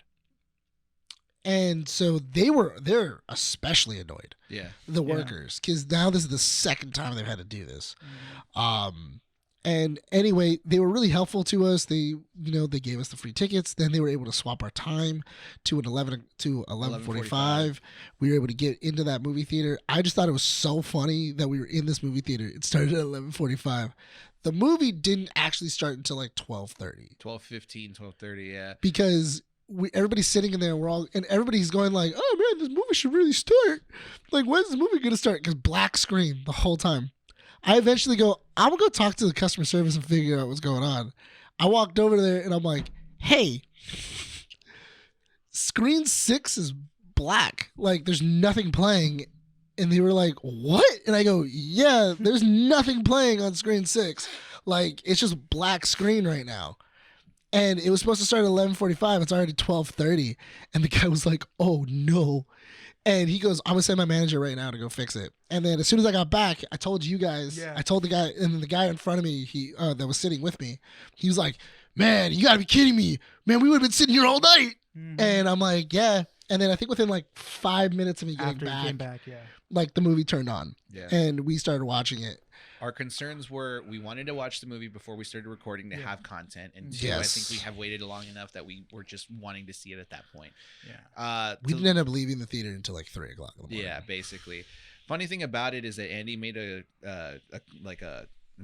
And so they're especially annoyed. Yeah. The workers, because now this is the second time they've had to do this. And anyway, they were really helpful to us. They gave us the free tickets. Then they were able to swap our time to an 11:45. We were able to get into that movie theater. I just thought it was so funny that we were in this movie theater. It started at 11:45. The movie didn't actually start until like 12:30. 12:15, 12:30, yeah. Because everybody's sitting in there, and everybody's going like, "Oh man, this movie should really start. Like, when's this movie gonna start?" Because black screen the whole time. I eventually go, I'm gonna go talk to the customer service and figure out what's going on. I walked over there and I'm like, hey, screen 6 is black. Like, there's nothing playing. And they were like, what? And I go, yeah, there's nothing playing on screen 6. Like it's just black screen right now. And it was supposed to start at 11:45. It's already 12:30. And the guy was like, oh no. And he goes, I'm gonna send my manager right now to go fix it. And then as soon as I got back, I told you guys, Yeah. I told the guy, and then the guy in front of me, he that was sitting with me, he was like, man, you gotta be kidding me. Man, we would have been sitting here all night. Mhm. And I'm like, yeah. And then I think within like 5 minutes of me getting After he came back, yeah. like the movie turned on Yeah. and we started watching it. Our concerns were we wanted to watch the movie before we started recording to Yeah. have content, and two, I Yes. think we have waited long enough that we were just wanting to see it at that point. Yeah. We To- didn't end up leaving the theater until like 3 o'clock in the morning. yeah, basically. Funny thing about it is that Andy made an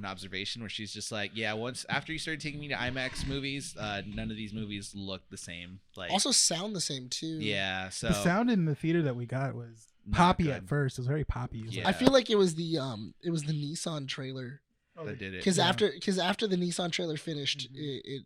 observation where she's just like, yeah, once after you started taking me to IMAX movies, none of these movies look the same. Like, Also sound the same too. yeah, so The sound in the theater that we got was Not poppy good. at first. It was very poppy. It was Yeah. I feel like it was the Nissan trailer that did it. because Yeah. after the Nissan trailer finished, Mhm.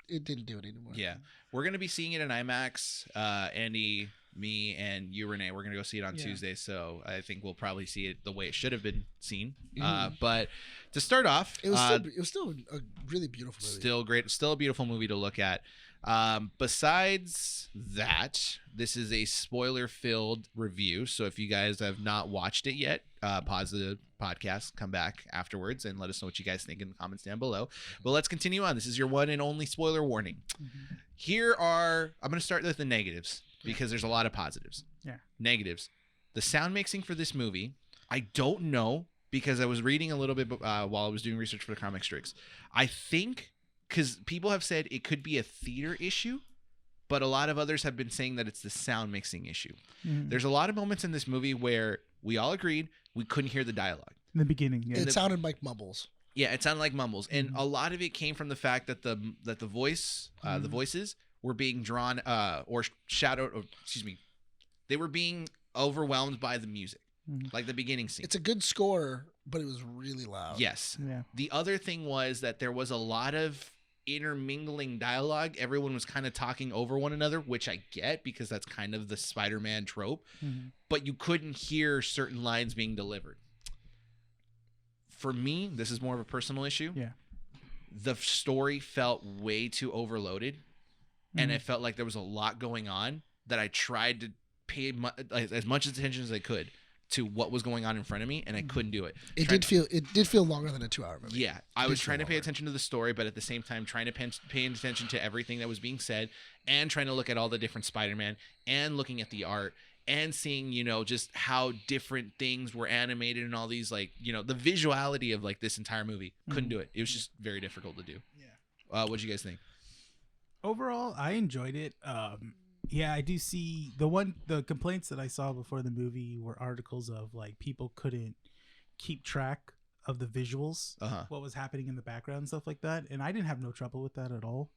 it didn't do it anymore. Yeah, we're gonna be seeing it in IMAX. Andy, me, and you, Renee. We're gonna go see it on Yeah. Tuesday, so I think we'll probably see it the way it should have been seen. Mhm. But to start off, It was still a really beautiful movie. still great, still a beautiful movie to look at. Besides that, this is a spoiler-filled review, so if you guys have not watched it yet, pause the podcast, come back afterwards, and let us know what you guys think in the comments down below. But let's continue on. This is your one and only spoiler warning. Mhm. I'm going to start with the negatives because there's a lot of positives. Yeah. Negatives. The sound mixing for this movie, I don't know because I was reading a little bit while I was doing research for the Comic Strix. I think because people have said it could be a theater issue, but a lot of others have been saying that it's the sound mixing issue. Mhm. There's a lot of moments in this movie where we all agreed we couldn't hear the dialogue. In the beginning, yeah. It sounded like mumbles. Yeah, it sounded like mumbles, and Mhm. a lot of it came from the fact that the voice, the Mhm. voices were being drawn or shadowed. Or, excuse me, they were being overwhelmed by the music, Mhm. like the beginning scene. It's a good score, but it was really loud. Yes. Yeah. The other thing was that there was a lot of intermingling dialogue. Everyone was kind of talking over one another, which I get because that's kind of the Spider-Man trope. Mhm. But you couldn't hear certain lines being delivered. For me, this is more of a personal issue. Yeah. The story felt way too overloaded, and Mhm. it felt like there was a lot going on that I tried to pay as much attention as I could to what was going on in front of me, and I couldn't do it. It Tried- did feel longer than a 2-hour movie. Yeah, I Did was feel trying to pay longer. attention to the story, but at the same time trying to pay attention to everything that was being said, and trying to look at all the different Spider-Man, and looking at the art, and seeing, just how different things were animated and all these, like, the visuality of like this entire movie. Couldn't do it. It was just very difficult to do. Yeah. What'd you guys think? Overall, I enjoyed it. Yeah, I do see the complaints that I saw before the movie were articles of like people couldn't keep track of the visuals, Uh-huh. what was happening in the background and stuff like that, and I didn't have no trouble with that at all.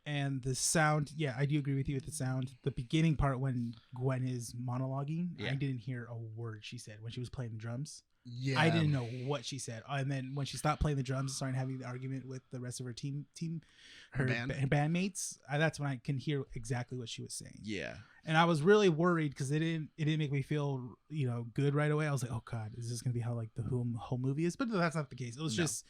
And the sound, yeah, I do agree with you with the sound. The beginning part when Gwen is monologuing, Yeah. I didn't hear a word she said when she was playing the drums. Yeah. I didn't know what she said, and then when she stopped playing the drums and started having the argument with the rest of her Her band? her bandmates, that's when I can hear exactly what she was saying. Yeah. And I was really worried because it didn't make me feel good right away. I was like, oh god, is this gonna be how like the whole movie is? But that's not the case. It was No. just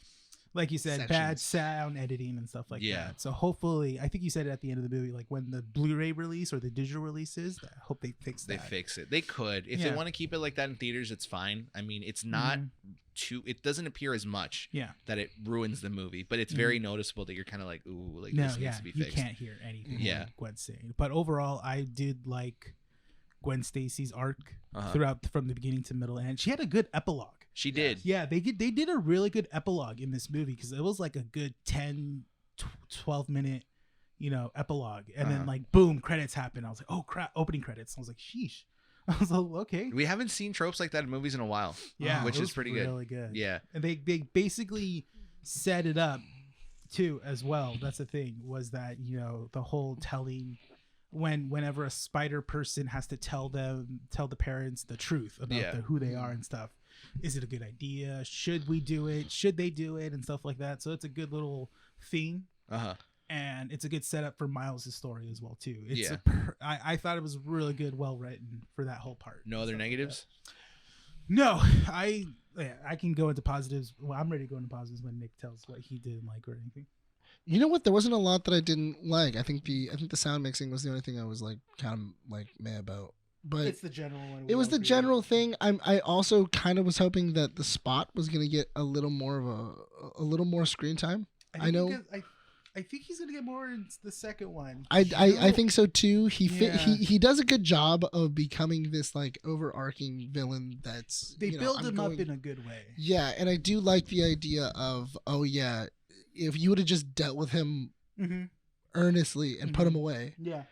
like you said, bad sound editing and stuff like Yeah. that. So hopefully, I think you said it at the end of the movie, like when the Blu-ray release or the digital release is, I hope they fix They that. fix it. They could. If they Yeah. want to keep it like that in theaters, it's fine. I mean, it's not Mhm. it doesn't appear as much Yeah. that it ruins the movie, but it's very noticeable that you're kind of like, ooh, like No, this needs yeah, to be you fixed. can't hear anything. Yeah. Gwen's saying. But overall, I did like Gwen Stacy's arc Uh-huh. throughout from the beginning to middle, and she had a good epilogue. She did. Yeah, they did a really good epilogue in this movie because it was like a good 10, 12 minute, epilogue, and Uh-huh. then like boom, credits happen. I was like, oh crap, opening credits. I was like, sheesh. I was like, okay, We haven't seen tropes like that in movies in a while. yeah, which it is was pretty good. really good. Yeah. And they basically set it up too as well. That's the thing, was that the whole telling whenever a spider person has to tell the parents the truth about Yeah. who they are and stuff. Is it a good idea? Should we do it? Should they do it? And stuff like that. So it's a good little theme. Uh-huh. And it's a good setup for Miles' story as well too. It's Yeah. I thought it was really good, well written for that whole part. No other Stuff like negatives? that. No, Yeah, I can go into positives. Well, I'm ready to go into positives when Nick tells what he didn't like or anything. You know what? There wasn't a lot that I didn't like. I think the sound mixing was the only thing I was like kind of like meh about. But It's the general one. it was the general thing. I also kind of was hoping that the Spot was gonna get a little more of a little more screen time. I know. I think he's gonna get more in the second one. I think so too. Yeah. He does a good job of becoming this like overarching villain. That's They build him up in a good way. Yeah, and I do like the idea of if you would have just dealt with him Mm-hmm. earnestly and put him away, Yeah.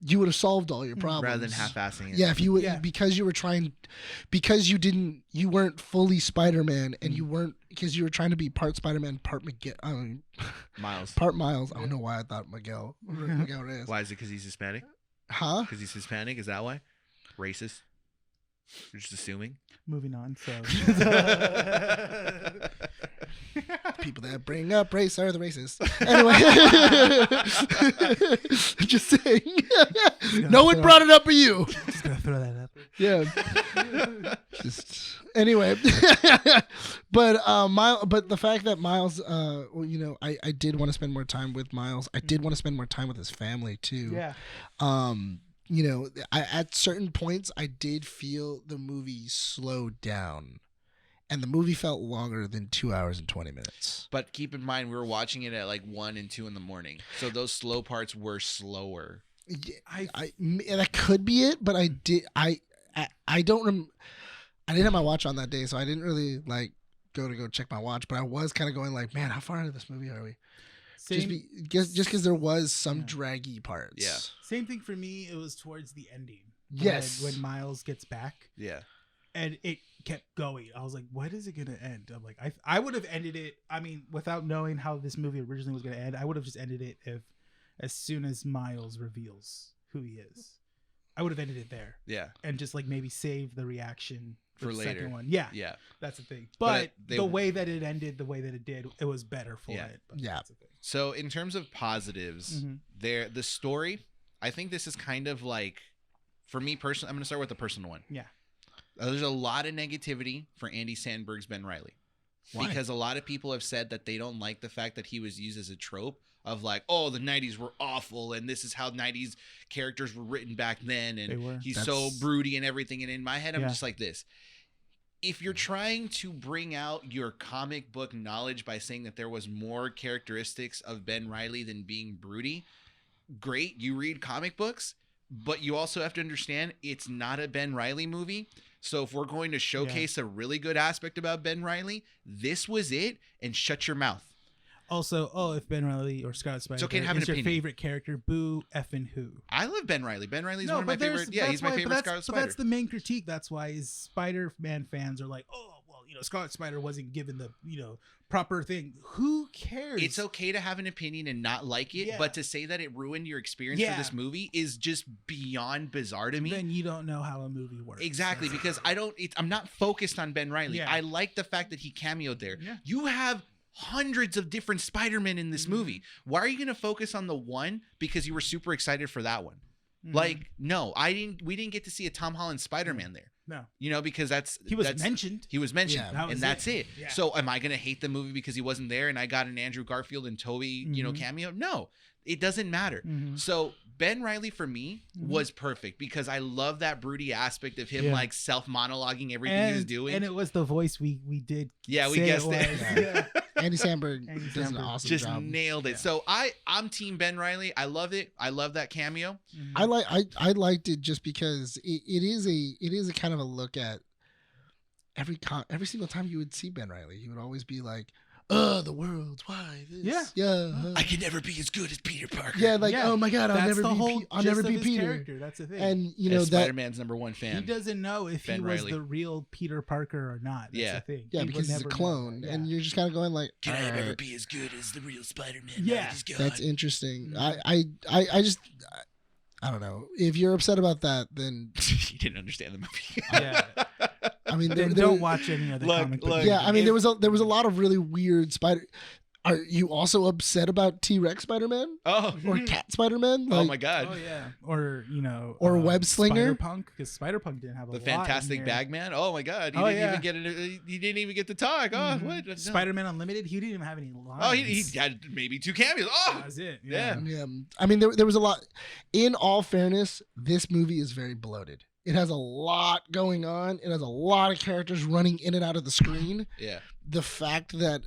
you would have solved all your problems Rather than half-assing it. Yeah, if you would, Yeah. because you weren't fully Spider-Man, and you weren't because you were trying to be part Spider-Man, part Miles. part Miles. I don't know why I thought Miguel is. Why is it? Because he's Hispanic? Huh? Because he's Hispanic? Is that why? Racist? You're just assuming? Moving on. So. People that bring up race are the racists. Anyway, just saying. No one brought it up for you. Just gonna throw that up. Yeah. Just anyway, but the fact that Miles, well, you know, I did want to spend more time with Miles. I did want to spend more time with his family too. Yeah. You know, at certain points I did feel the movie slowed down. And the movie felt longer than 2 hours and 20 minutes. But keep in mind, we were watching it at like 1 and 2 in the morning. So those slow parts were slower. Yeah, that could be it, but I didn't have my watch on that day, so I didn't really like go check my watch. But I was kind of going like, man, how far into this movie are we? Just because there was some draggy parts. Yeah. Same thing for me. It was towards the ending. Yes. When Miles gets back. Yeah. And it kept going. I was like, when is it going to end? I'm like, I would have ended it. I mean, without knowing how this movie originally was going to end, I would have just ended it as soon as Miles reveals who he is. I would have ended it there. Yeah. And just like maybe save the reaction For the later. second one. Yeah. Yeah. That's the thing. But But the way that it ended, the way that it did, it was better for Yeah. it. But Yeah. That's the thing. So in terms of positives, Mhm. the story, I think this is kind of like, for me personally, I'm going to start with the personal one. Yeah. There's a lot of negativity for Andy Samberg's Ben Reilly. Why? Because a lot of people have said that they don't like the fact that he was used as a trope of like, oh, the 90s were awful and this is how 90s characters were written back then They and were. he's That's- so broody and everything. And in my head, I'm Yeah. just like this. If you're trying to bring out your comic book knowledge by saying that there was more characteristics of Ben Reilly than being broody, great. You read comic books, but you also have to understand it's not a Ben Reilly movie. So if we're going to showcase a really good aspect about Ben Reilly, this was it, and shut your mouth. Also, if Ben Reilly or Scott Spider okay to have is an your opinion. favorite character, boo effing who. I love Ben Reilly. Ben Reilly's No, one of my but there's- favorite. Yeah, that's he's my why- favorite but Scarlet But Spider. that's the main critique. That's why is Spider-Man fans are like, oh, well, Scarlet Spider wasn't given the, proper thing. Who cares? It's okay to have an opinion and not like it, Yeah. but to say that it ruined your experience Yeah. for this movie is just beyond bizarre to me. Then you don't know how a movie works. Exactly, That's- because I'm not focused on Ben Reilly. Yeah. I like the fact that he cameoed there. Yeah. You have hundreds of different Spider-Men in this movie. Why are you going to focus on the one because you were super excited for that one? Mhm. Like, no, we didn't get to see a Tom Holland Spider-Man there. No. Because He was mentioned. He was mentioned, Yeah. That was and that's it. Yeah. So, am I going to hate the movie because he wasn't there and I got an Andrew Garfield and Toby, Mhm. cameo? No, it doesn't matter. Mhm. So, Ben Reilly for me Mhm. was perfect because I love that broody aspect of him, Yeah. like self-monologuing everything he was doing. And it was the voice we did. Yeah, we say guessed was. it. Yeah. Andy Samberg Andy does an Samberg. awesome Just job. nailed it. Yeah. So I'm team Ben Reilly. I love it. I love that cameo. Mhm. I liked it just because it is a kind of a look at every single time you would see Ben Reilly, he would always be like, the world, why this? Yeah. I can never be as good as Peter Parker. Yeah, like, Yeah. oh my god, I'll That's never the be whole I'll gist never of be his Peter. character. That's the thing. And As that Spider-Man's #1 fan. He doesn't know if Ben he was Reilly. the real Peter Parker or not. That's Yeah. the thing. yeah, He would because he's a never know. clone, and you're just kind of going like, Can I "All never right, be as good as the real Spider-Man? Yeah. Now he's gone. that's interesting. Mhm. I just I don't know. If you're upset about that, then You didn't understand the movie. Yeah. I mean, Then there- don't watch any other Look, comic book. look. Yeah, I mean, If- there was a lot of really weird spider. Are you also upset about T-Rex Spider-Man Oh, or Cat Spider-Man? oh Like, my God. Oh yeah, or Or Web Slinger? Spider-Punk, because Spider-Punk didn't have a The lot in Fantastic here. Bagman. Oh my God. He Oh, didn't yeah. even get it. He didn't even get to talk. Oh, Mhm. what? No. Spider-Man Unlimited. He didn't even have any lines. Oh, he had maybe 2 cameos. Oh, That was it. Yeah. yeah. I mean, there was a lot. In all fairness, this movie is very bloated. It has a lot going on. It has a lot of characters running in and out of the screen. yeah. The fact that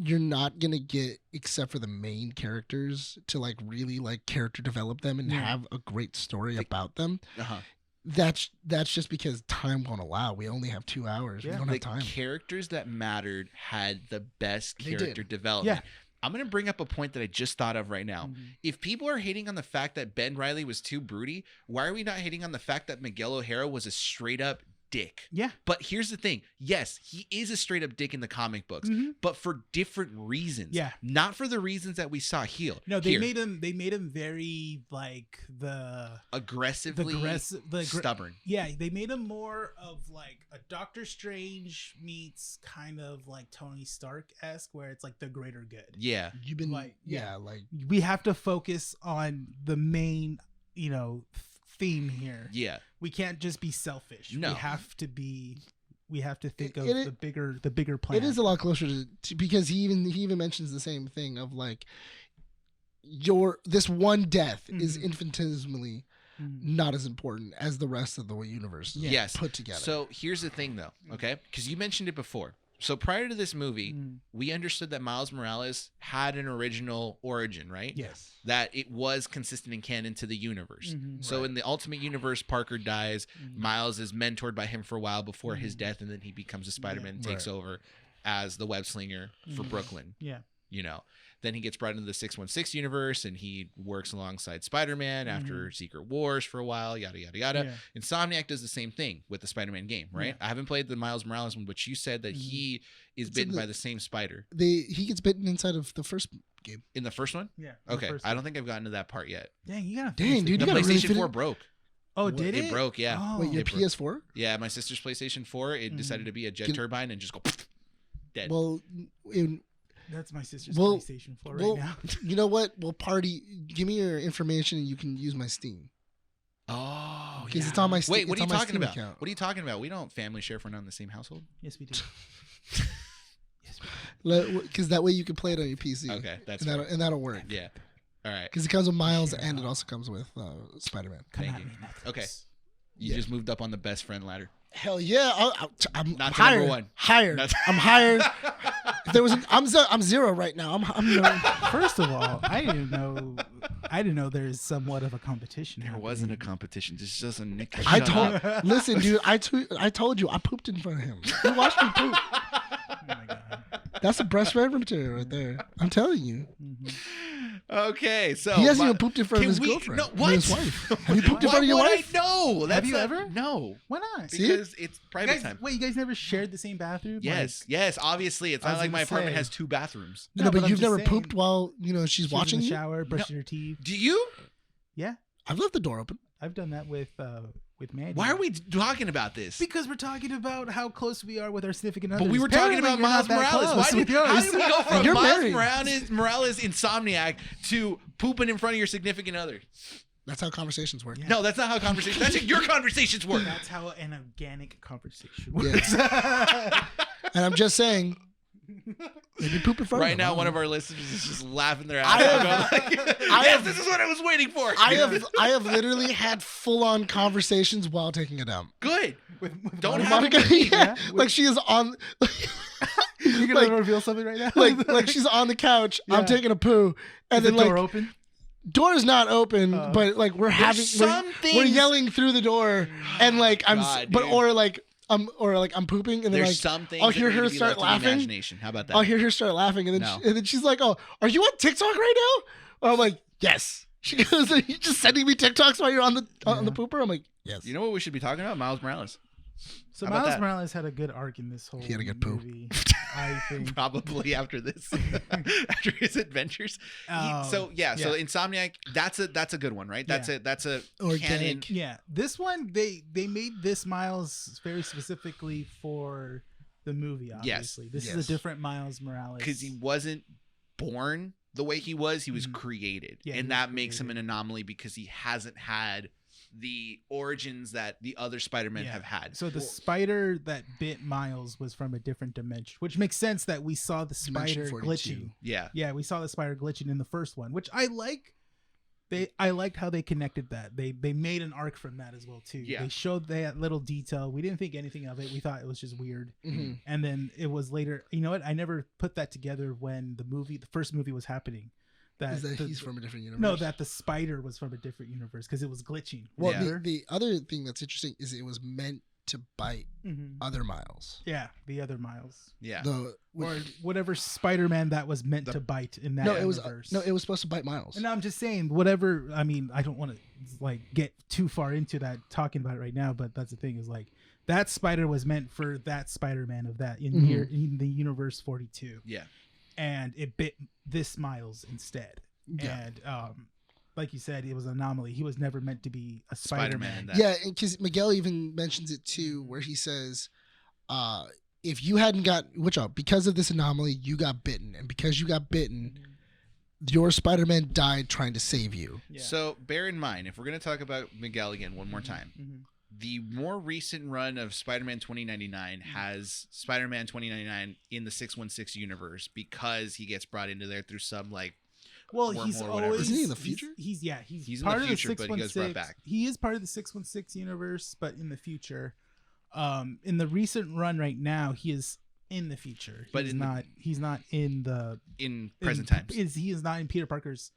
you're not gonna get, except for the main characters, to like really like character develop them and Yeah. have a great story about them. Uh-huh. That's just because time won't allow. We only have 2 hours. We Yeah. don't The have time. characters that mattered had the best They did. character development. Yeah. I'm going to bring up a point that I just thought of right now. Mhm. If people are hating on the fact that Ben Reilly was too broody, why are we not hating on the fact that Miguel O'Hara was a straight up dick? Yeah. But here's the thing. Yes, he is a straight up dick in the comic books, Mhm. but for different reasons. Yeah. Not for the reasons that we saw here. No, they Here, made him. They made him very like the aggressively stubborn. Yeah, they made him more of like a Doctor Strange meets kind of like Tony Stark esque, where it's like the greater good. Yeah. You've been Like, yeah. like We have to focus on the main, theme here. Yeah. We can't just be selfish. No. We have to be. We have to think of It- the bigger plan. it is a lot closer to because he even mentions the same thing of like this one death is Mhm. infinitesimally Mhm. not as important as the rest of the universe Yes. put together. So here's the thing, though, okay? Because you mentioned it before. So prior to this movie, Mm. we understood that Miles Morales had an original origin, right? Yes. That it was consistent in canon to the universe. Mhm. So in the Ultimate Universe, Parker dies. Mhm. Miles is mentored by him for a while before his Mhm. death, and then he becomes a Spider-Man and Yeah. takes over as the web slinger for Mhm. Brooklyn. Yeah. You know, then he gets brought into the 616 universe, and he works alongside Spider-Man after Secret Wars for a while. Yada yada yada. Yeah. Insomniac does the same thing with the Spider-Man game, right? I haven't played the Miles Morales one, but you said that Mhm. he is It's bitten in the- by the same spider he gets bitten inside of the first game. in the first one. Yeah. the Okay, first I one. don't think I've gotten to that part yet. Dang, you gotta. Dang, finish dude, The you gotta really PlayStation fit 4 it- broke. Oh, did it? It broke, yeah. Oh. Wait, your it broke. PS4? Yeah, my sister's PlayStation 4, it Mhm. decided to be a jet Can- turbine and just go dead. Well, That's my sister's Well- PlayStation 4 well, right now. you know what? We'll party. Give me your information, and you can use my Steam oh, because yeah. it's on my. Wait, what it's are you on my talking Steam about? account. What are you talking about? We don't family share if we're not in the same household. Yes, we do. Yes, we do. Because that way you can play it on your PC. Okay, that's and that'll work. Yeah. All right. Because it comes with Miles Sure. and it also comes with Spider-Man. Come Thank at you. me, Netflix. Okay. You Yeah. just moved up on the best friend ladder. Hell yeah! I'm Not to higher. number one. Higher. Not- I'm higher. If there was, I'm zero right now. I'm First of all, I didn't know there's somewhat of a competition. There wasn't a competition. This is just a Nick. I Shut told. up. Listen, dude. I told you I pooped in front of him. You watched me poop. Oh my god. That's a breastfed material right there. I'm telling you. Mhm. Okay, so He hasn't my- even pooped in front of can his we- girlfriend. No, or what? his wife. Have you pooped in Why front of your would wife? I know. That's you not- ever? No, Why not? See? because it's You private guys, time. wait, you guys never shared the same bathroom? Yes, yes. Obviously, it's I not was like my gonna apartment say. has 2 bathrooms. No, No, but I'm you've just never saying. pooped while she's She was watching in the you. shower, brushing her teeth. Do you? Yeah, I've left the door open. I've done that with Mandy. Why are we talking about this? Because we're talking about how close we are with our significant others. But we were talking Apparently about you're not Miles that Morales. close with How yours. did we go from You're Miles married. Morales Insomniac to pooping in front of your significant other? That's how conversations work. Yeah. No, that's not how conversations. That's how your conversations work. That's how an organic conversation Yes. works. And I'm just saying, maybe poop in front of Right him. now, I one don't of our listeners is just laughing their I ass have- off. Going like, I yes, have- this is what I was waiting for. I have literally had full on conversations while taking a dump. Good. with Don't Monica. have Monica, it with me. yeah, Yeah, like she is on, You're gonna like- reveal something right now? like she's on the couch. Yeah. I'm taking a poo, and Is then the door like open? door is not open, Oh. but like we're having some we're things- yelling through the door, and like God, but dude. or like I'm pooping, and then There's like some things I'll that hear need her to be start left to the laughing. imagination. How about that? I'll hear her start laughing, and then No. and then she's like, "Oh, are you on TikTok right now?" I'm like, "Yes." She goes, "Are you just sending me TikToks while you're on the pooper?" I'm like, "Yes." You know what we should be talking about? Miles Morales. So How about Miles that? Morales had a good arc in this whole He had a good poo. movie. I think. Probably after this, after his adventures. So Insomniac. That's a good one, right? That's a Organic. canon. Yeah, this one they made this Miles very specifically for the movie. Obviously, this is Yes. a different Miles Morales Because he wasn't born the way he was Mhm. created. Yeah, he and was that makes him an created. anomaly because he hasn't had the origins that the other Spider-Men Yeah. have had. So the spider that bit Miles was from a different dimension, which makes sense that we saw the Dimension spider 42. glitching. Yeah. Yeah, we saw the spider glitching in the first one, which I like. I liked how they connected that. They made an arc from that as well too. Yeah. They showed that little detail. We didn't think anything of it. We thought it was just weird. Mhm. And then it was later. You know what? I never put that together when the first movie was happening. Is that the- he's from a different universe? no, that the spider was from a different universe because it was glitching. Well, Yeah. the other thing that's interesting is it was meant to bite Mhm. other Miles. Yeah, the other Miles. Yeah. The Or whatever Spider-Man that was meant to bite in that no, it was universe. no, it was supposed to bite Miles. And I'm just saying, whatever. I mean, I don't want to like get too far into that talking about it right now, but that's the thing is like that spider was meant for that Spider-Man of that in here in the universe 42, Yeah. and it bit this Miles instead. Yeah. And like you said, it was an anomaly. He was never meant to be a Spider-Man. Spider-Man. That. Yeah, because Miguel even mentions it too, where he says, if you hadn't got because of this anomaly, you got bitten, and because you got bitten, your Spider-Man died trying to save you. Yeah. So bear in mind, if we're going to talk about Miguel again one more time, Mhm. the more recent run of Spider-Man 2099 has Spider-Man 2099 in the 616 universe because he gets brought into there through some like Well, wormhole he's or whatever. always Isn't he in the he's- future? He's He's in part the of future, the but he goes brought back. He is part of the 616 universe, but in the future. In the recent run right now, he is in the future. But He's in the- not. He's not in the in present times. He is not in Peter Parker's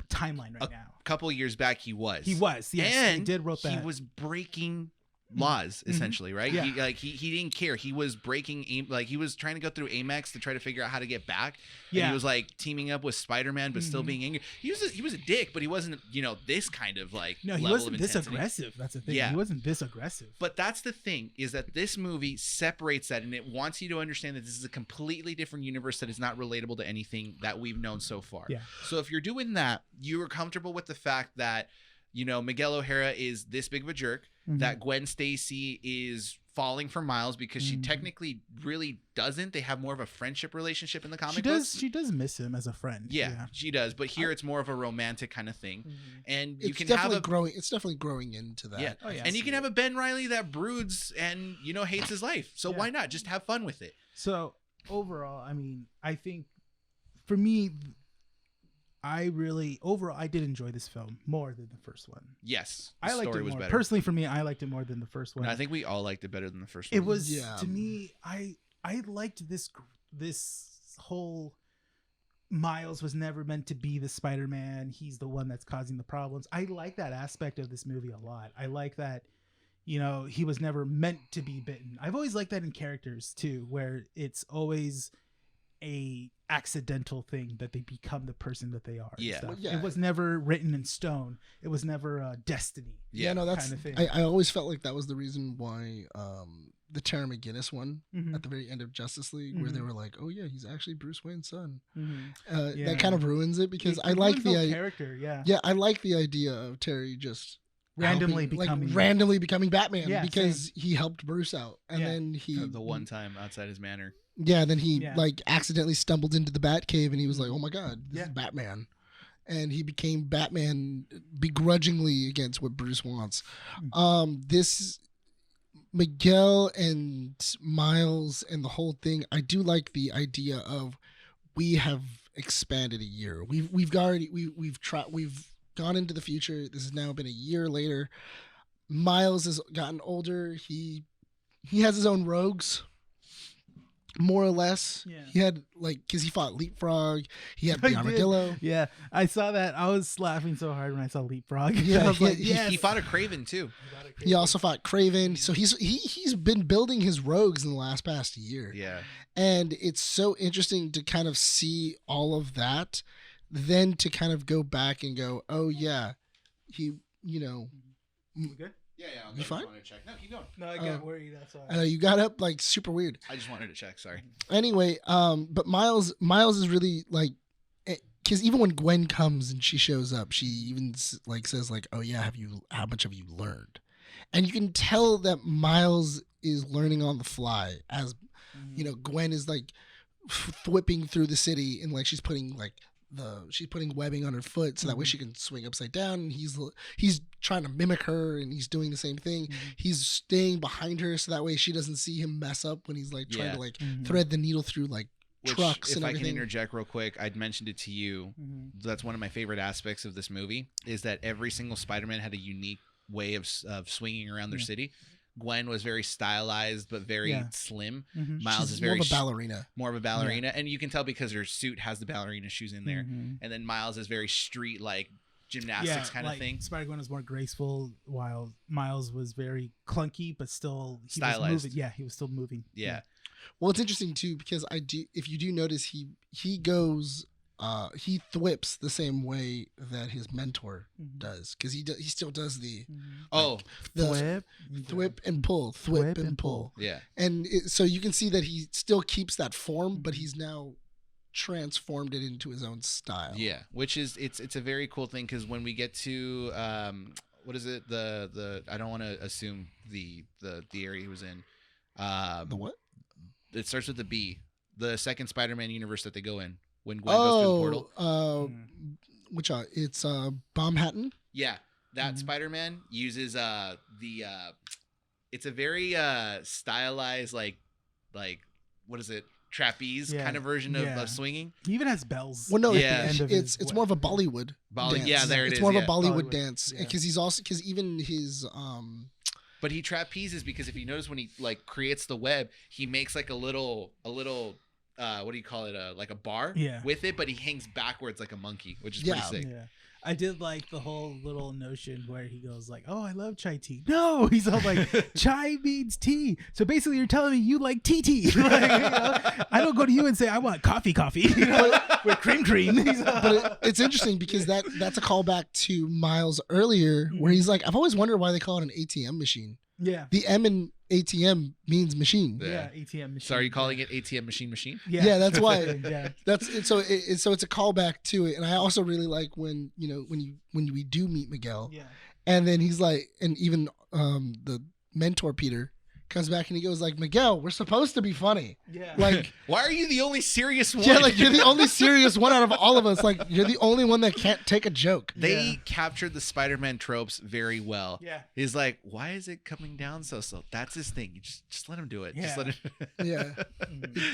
timeline right now. A couple years back, he was. He was. Yes, and he did wrote that. he was breaking laws essentially, right? Yeah. He didn't care. He was breaking he was trying to go through Amex to try to figure out how to get back. And Yeah. he was like teaming up with Spider-Man but still being angry. He was a dick, but he wasn't, this kind of like No, he level wasn't of this intensity. aggressive. That's the thing. Yeah. He wasn't this aggressive. But that's the thing, is that this movie separates that and it wants you to understand that this is a completely different universe that is not relatable to anything that we've known so far. Yeah. So if you're doing that, you are comfortable with the fact that, Miguel O'Hara is this big of a jerk, Mhm. that Gwen Stacy is falling for Miles because she Mhm. technically really doesn't. They have more of a friendship relationship in the comic she does. books. She does miss him as a friend. Yeah, she does. But here it's more of a romantic kind of thing. Mhm. And you It's can have definitely a growing. It's definitely growing into that. Yeah. Oh, yeah. and you can have a Ben Riley that broods and hates his life. So Yeah. why not just have fun with it? So overall, I mean, I think for me, I did enjoy this film more than the first one. Yes, the I liked story it was more. better. Personally, for me, I liked it more than the first one. And I think we all liked it better than the first one. it was Yeah. to me. I liked this whole. Miles was never meant to be the Spider-Man. He's the one that's causing the problems. I like that aspect of this movie a lot. I like that, he was never meant to be bitten. I've always liked that in characters too, where it's always a accidental thing that they become the person that they are. and Yeah. stuff. Well, yeah. It was never written in stone. It was never a destiny. Yeah, no, that's. kind of thing. I always felt like that was the reason why the Terry McGinnis one Mhm. at the very end of Justice League, where they Mhm. were like, "Oh yeah, he's actually Bruce Wayne's son." Yeah. That kind of ruins it because It I like ruins the whole idea. character. Yeah. Yeah, I like the idea of Terry just Randomly helping- becoming. becoming Batman Yeah, because he helped Bruce out, and Yeah. then he the one time outside his manor. Yeah, then he Yeah. like accidentally stumbled into the Batcave, and he was like, "Oh my god, this Yeah. is Batman." And he became Batman begrudgingly against what Bruce wants. This Miguel and Miles and the whole thing, I do like the idea of we have expanded a year. We've gone into the future. This has now been a year later. Miles has gotten older. He has his own rogues, more or less. Yeah. He had because he fought Leapfrog. He had I the did. Armadillo. Yeah, I saw that. I was laughing so hard when I saw Leapfrog. Yeah, I was like, he- yes. He fought a Craven too. He also fought Craven. So he's been building his rogues in the past year. Yeah. And it's so interesting to kind of see all of that, then to kind of go back and go, oh yeah, he, You good? Yeah, yeah. You fine? wanted to check. No, keep going. No, I Oh. got worried. That's why. I know you got up like super weird. I just wanted to check. Sorry. Anyway, but Miles is really like, because even when Gwen comes and she shows up, she even says like, oh yeah, how much have you learned? And you can tell that Miles is learning on the fly as you know. Gwen is like whipping through the city and like she's putting webbing on her foot so that way she can swing upside down. And he's trying to mimic her and he's doing the same thing. He's staying behind her so that way she doesn't see him mess up when he's like trying to like thread the needle through like trucks and everything. If I can interject real quick, I'd mentioned it to you. That's one of my favorite aspects of this movie is that every single Spider-Man had a unique way of swinging around their city. Gwen was very stylized but very slim. Miles She's is very more of a ballerina. More of a ballerina, and you can tell because her suit has the ballerina shoes in there. And then Miles is very street like gymnastics kind of thing. Spider-Gwen was more graceful, while Miles was very clunky, but still stylized. Was moving. Yeah, he was still moving. Yeah. Well, it's interesting too because if you do notice, he goes. He thwips the same way that his mentor does because he still does the thwip and pull, thwip and pull. Yeah, and so you can see that he still keeps that form, but he's now transformed it into his own style. Yeah, which is it's a very cool thing because when we get to what is it the I don't want to assume the area he was in. The what? It starts with the B. The second Spider-Man universe that they go in. When Gwen goes through the portal. Which it's Baumhatten. Yeah, that Spider-Man uses it's a very stylized like what is it, trapeze kind of version of swinging. He even has bells. Well, no, it's more of a Bollywood dance. Yeah, there it it's is. more of a Bollywood. Bollywood dance because because even his But he trapezes because if you notice when he like creates the web, he makes like a little what do you call it? Like a bar with it, but he hangs backwards like a monkey, which is pretty sick. Yeah. I did like the whole little notion where he goes like, "Oh, I love chai tea." No, he's all like, "Chai means tea." So basically, you're telling me you like tea. Like, you know, I don't go to you and say I want coffee, you know, with cream. But it's interesting because that's a callback to Miles earlier, where he's like, "I've always wondered why they call it an ATM machine." Yeah. The M in ATM means machine. Yeah, ATM machine. So are you calling it ATM machine? Yeah, that's why. Yeah. That's it. So it's a callback to it, and I also really like when we do meet Miguel. Yeah. And then he's like, and even the mentor Peter comes back and he goes like, "Miguel, we're supposed to be funny." Yeah. Like, why are you the only serious one? yeah, like you're the only serious one out of all of us. Like you're the only one that can't take a joke. They captured the Spider-Man tropes very well. Yeah. He's like, why is it coming down so slow? That's his thing. You just let him do it. Yeah. Just let him. Yeah.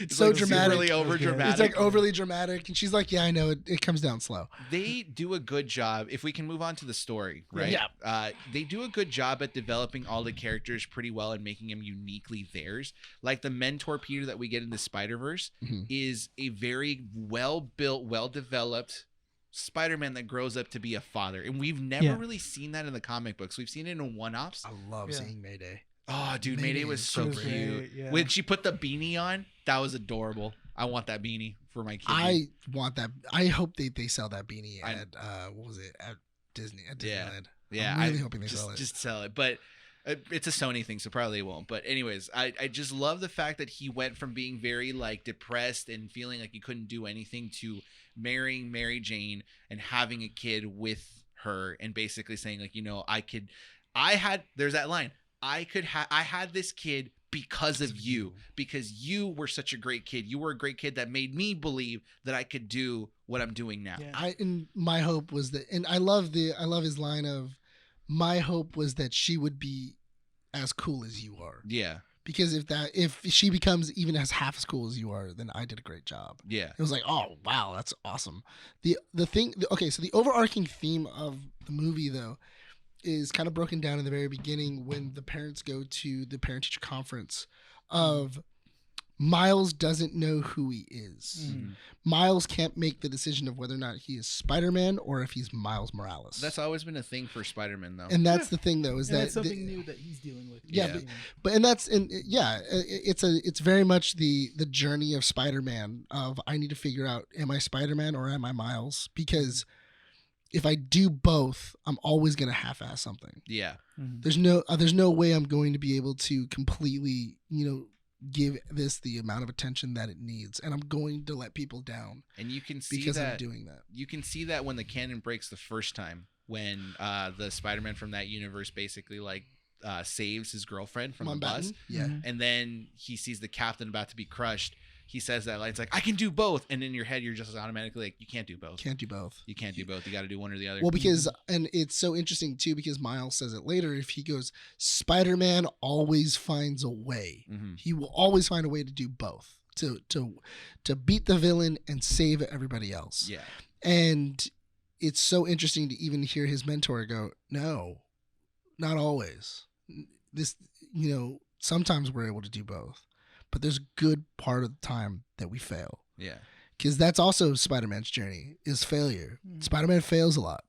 It's So like dramatic. Really over dramatic. It's like overly dramatic, and she's like, "Yeah, I know it comes down slow." They do a good job. If we can move on to the story, right? Yeah. They do a good job at developing all the characters pretty well and making them uniquely theirs. Like the mentor Peter that we get in the Spider-Verse is a very well-built, well-developed Spider-Man that grows up to be a father. And we've never really seen that in the comic books. We've seen it in one-offs. I love seeing Mayday. Oh, dude, Mayday was so great. cute. Yeah. When she put the beanie on, that was adorable. I want that beanie for my kid. I want that. I hope they sell that beanie at what was it, at Disney, at Disneyland. Yeah, I'm really hoping they sell it. Just sell it. But it's a Sony thing, so probably they won't. But anyways, I just love the fact that he went from being very like depressed and feeling like he couldn't do anything to marrying Mary Jane and having a kid with her and basically saying like, there's that line. I had this kid because of you, because you were such a great kid. You were a great kid that made me believe that I could do what I'm doing now. Yeah. And my hope was that, and I love his line of, my hope was that she would be as cool as you are. Yeah. Because if she becomes even as half as cool as you are, then I did a great job. Yeah. It was like, oh wow, that's awesome. So the overarching theme of the movie though is kind of broken down in the very beginning when the parents go to the parent-teacher conference of Miles doesn't know who he is. Miles can't make the decision of whether or not he is Spider-Man or if he's Miles Morales. That's always been a thing for Spider-Man though. And that's the thing though, is And that it's something new that he's dealing with. Yeah, it's very much the journey of Spider-Man of I need to figure out, am I Spider-Man or am I Miles? Because if I do both, I'm always gonna half-ass something. Yeah. There's no way I'm going to be able to completely, give this the amount of attention that it needs, and I'm going to let people down. And you can see because that I'm doing that. You can see that when the canon breaks the first time, when the Spider-Man from that universe basically like saves his girlfriend from the bus. Mountbatten? Yeah. And then he sees the captain about to be crushed. He says that line. It's like, I can do both. And in your head, you're just automatically like, you can't do both. Can't do both. You can't do both. You got to do one or the other. Well, because, and it's so interesting too, because Miles says it later. If he goes, Spider-Man always finds a way. Mhm. He will always find a way to do both, to beat the villain and save everybody else. Yeah. And it's so interesting to even hear his mentor go, no, not always. This, sometimes we're able to do both, but there's a good part of the time that we fail. Yeah. Because that's also Spider-Man's journey, is failure. Spider-Man fails a lot.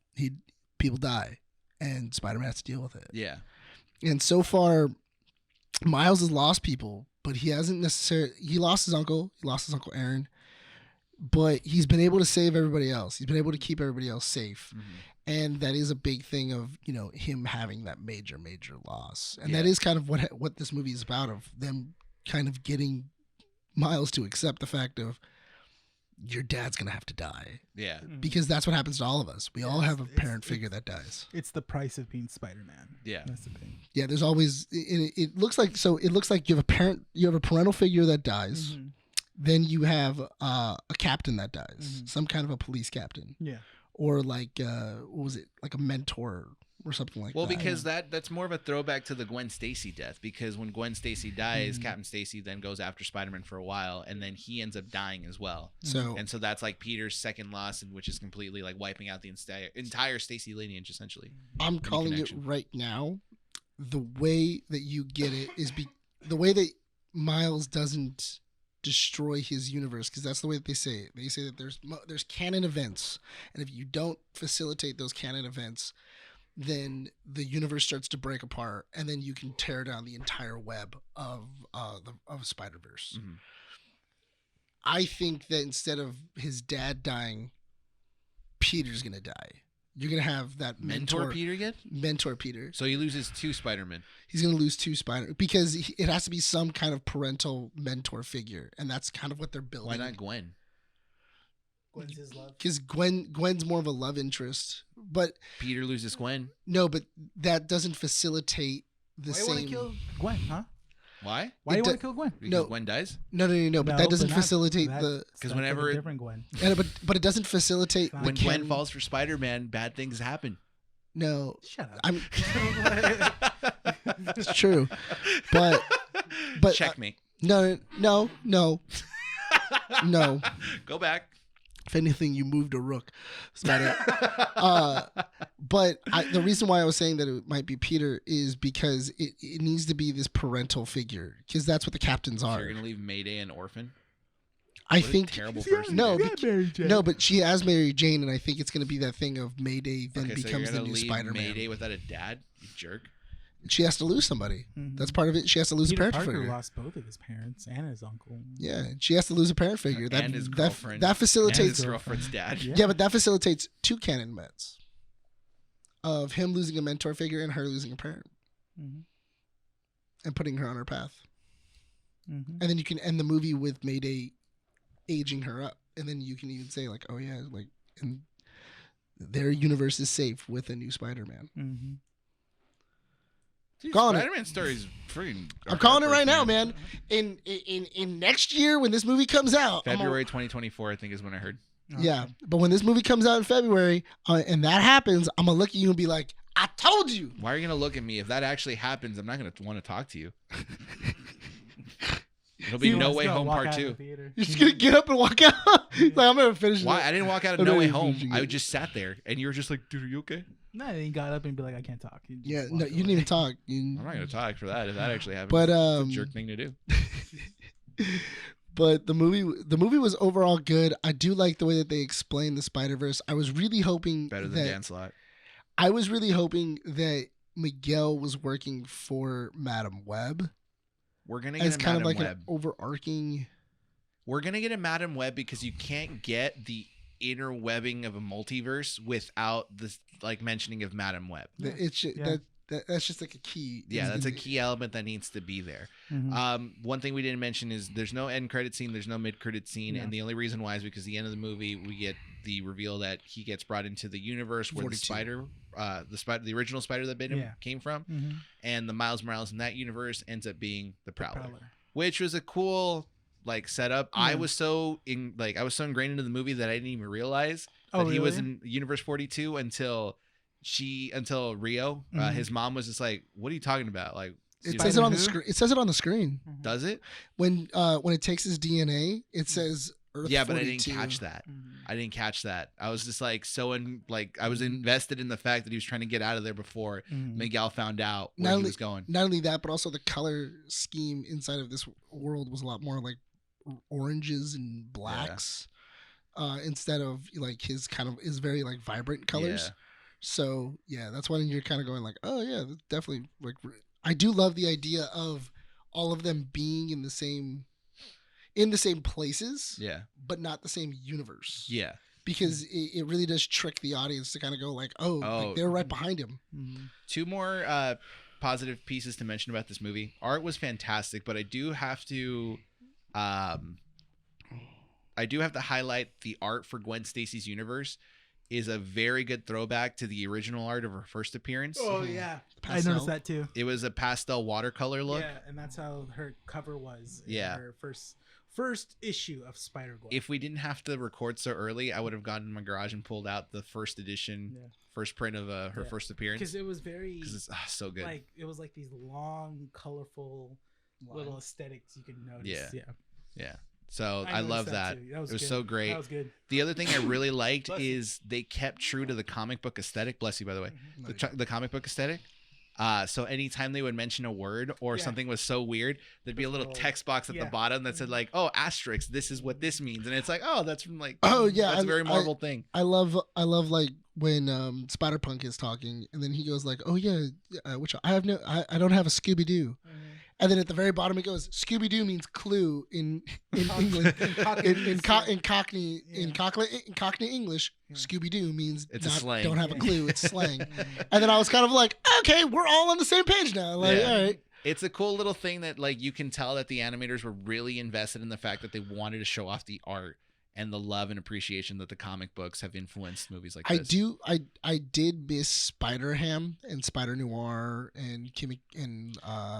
People die, and Spider-Man has to deal with it. Yeah. And so far, Miles has lost people, but he hasn't necessarily. He lost his uncle. He lost his Uncle Aaron, but he's been able to save everybody else. He's been able to keep everybody else safe, and that is a big thing of him having that major loss, and that Yeah. is kind of what this movie is about, of them kind of getting Miles to accept the fact of your dad's gonna have to die, Yeah. because that's what happens to all of us. We all have a parent figure that dies. It's the price of being Spider-Man. Yeah. That's the thing. Yeah, there's always it looks like you have a parental figure that dies. Mhm. Then you have a captain that dies, Mhm. some kind of a police captain, Yeah. or like what was it, like a mentor or something like Well, that. because that's more of a throwback to the Gwen Stacy death, because when Gwen Stacy dies, Captain Stacy then goes after Spider-Man for a while, and then he ends up dying as well. So And so that's like Peter's second loss, and which is completely like wiping out the entire Stacy lineage, essentially. I'm calling it connection. right now. The way that you get it is the way that Miles doesn't destroy his universe, because that's the way that they say it. They say that there's canon events, and if you don't facilitate those canon events, then the universe starts to break apart, and then you can tear down the entire web of Spider-Verse. Mhm. I think that instead of his dad dying, Peter's gonna die. You're gonna have that Mentor Peter again? mentor Peter. So he loses 2 Spider-Men. He's gonna lose 2 Spider, because it has to be some kind of parental mentor figure, and that's kind of what they're building. Why not Gwen? Gwen's his love. Because Gwen's more of a love interest, but Peter loses Gwen. no, but that doesn't facilitate the Why do you want same. to kill Gwen, huh? Why? Why do you It want do- to kill Gwen? Because No. Gwen dies? No, but No, that doesn't not facilitate that. the. Because That's whenever a it- different Gwen. But it doesn't facilitate the When When Gwen canon- falls for Spider-Man, bad things happen. No, Shut up. I'm. It's true, but Checkmate. no. No. Go back. If anything, you moved a rook. That's about it. But the reason why I was saying that it might be Peter is because it needs to be this parental figure, because that's what the captains So are. you're gonna leave Mayday an orphan? I What a think terrible person. no, dude. no, but she has Mary Jane, and I think it's going to be that thing of Mayday then Okay, so you're becomes the gonna new leave Spider-Man. Mayday without a dad? You jerk. She has to lose somebody. Mhm. That's part of it. She has to lose Peter a parent Parker figure. lost both of his parents and his uncle. Yeah, she has to lose a parent figure. And his that girlfriend. that And facilitates. his girlfriend's dad. Yeah, but that facilitates 2 canon events of him losing a mentor figure and her losing a parent, Mhm. and putting her on her path. Mhm. And then you can end the movie with Mayday aging her up, and then you can even say like, oh yeah, like, and their universe is safe with a new Spider-Man. Mhm. Dude, Calling it. Spider-Man story's freaking. I'm calling it right now, man. In next year when this movie comes out, February 2024, I think is when I heard. Yeah, Okay. but when this movie comes out in February, and that happens, I'm gonna look at you and be like, "I told you." Why are you gonna look at me? If that actually happens, I'm not gonna want to talk to you. It'll be He No wants Way to Home walk Part out of 2. the theater. You're just gonna get up and walk out. Like, I'm gonna finish. Why? it. I didn't walk out of I'm No not Way even Home. finishing I it. just sat there, and you were just like, "Dude, are you okay?" No, then he got up and be like, I can't talk. He just Yeah, no, walked you didn't away. even talk. I'm not gonna talk for that. If that actually happens, But it's a jerk thing to do. but the movie was overall good. I do like the way that they explained the Spider-Verse. I was really hoping Better than that Dan Slott. I was really hoping that Miguel was working for Madam Web We're gonna get as a kind Madam of like Web. an overarching. We're gonna get a Madam Web because you can't get the interwebbing of a multiverse without this like mentioning of Madam Web. Yeah. It's Yeah. that That's just like a key. Yeah, that's a key element that needs to be there. One thing we didn't mention is there's no end credit scene, there's no mid credit scene, Yeah. and the only reason why is because the end of the movie we get the reveal that he gets brought into the universe where 42. the original spider that bit him Yeah. came from, Mhm. and the Miles Morales in that universe ends up being the Prowler, Prowler. which was a cool like setup. I Yeah. was so ingrained into the movie that I didn't even realize that Oh, he was really? in Universe 42 until Rio, Mhm. his mom was just like, "What are you talking about?" Like, It says it on the Who? screen. It says it on the screen does it? when it takes his DNA. It says Earth. Yeah, but I 42. didn't catch that. Mhm. I didn't catch that. I was just like I was invested in the fact that he was trying to get out of there before Mhm. Miguel found out Not where he only- was going. Not only that, but also the color scheme inside of this world was a lot more like oranges and blacks, instead of like his very like vibrant colors. Yeah. So yeah, that's when you're kind of going like, oh yeah, that's definitely like. I do love the idea of all of them being in the same places, Yeah. but not the same universe. Yeah. Because it really does trick the audience to kind of go like, oh, Oh. like they're right behind him. Mhm. Two more positive pieces to mention about this movie. Art was fantastic, but I do have to highlight the art for Gwen Stacy's universe is a very good throwback to the original art of her first appearance. Oh yeah, I Pastel. noticed that too. It was a pastel watercolor look. Yeah, and that's how her cover was. In Yeah. her first issue of Spider-Gwen. If we didn't have to record so early, I would have gone in my garage and pulled out the first edition, Yeah. first print of her Yeah. first appearance. because it was very Because it's so good. like it was like these long, colorful little aesthetics you could notice. Yeah. Yeah, yeah. So I, noticed love that. too. It was good. so great. That was good. The other thing I really liked Bless you. is they kept true to the comic book aesthetic. Bless you, by the way. Mhm. The comic book aesthetic. So anytime they would mention a word or Yeah. something was so weird, there'd be a little Little- text box at the yeah. bottom that said like, "Oh, asterisk. This is what this means," and it's like, "Oh, that's from like." Oh, yeah, that's a very I- Marvel thing. I love like when Spider-Punk is talking and then he goes like, oh yeah, which I don't have a Scooby-Doo. And then at the very bottom it goes, Scooby-Doo means clue in England. in Cockney English, Yeah. Scooby-Doo means It's a slang. don't have a clue, it's slang. Mhm. And then I was kind of like, okay, we're all on the same page now. Like, Yeah. all right. It's a cool little thing that like you can tell that the animators were really invested in the fact that they wanted to show off the art and the love and appreciation that the comic books have influenced movies like this. I did miss Spider-Ham and Spider Noir and Kimmy and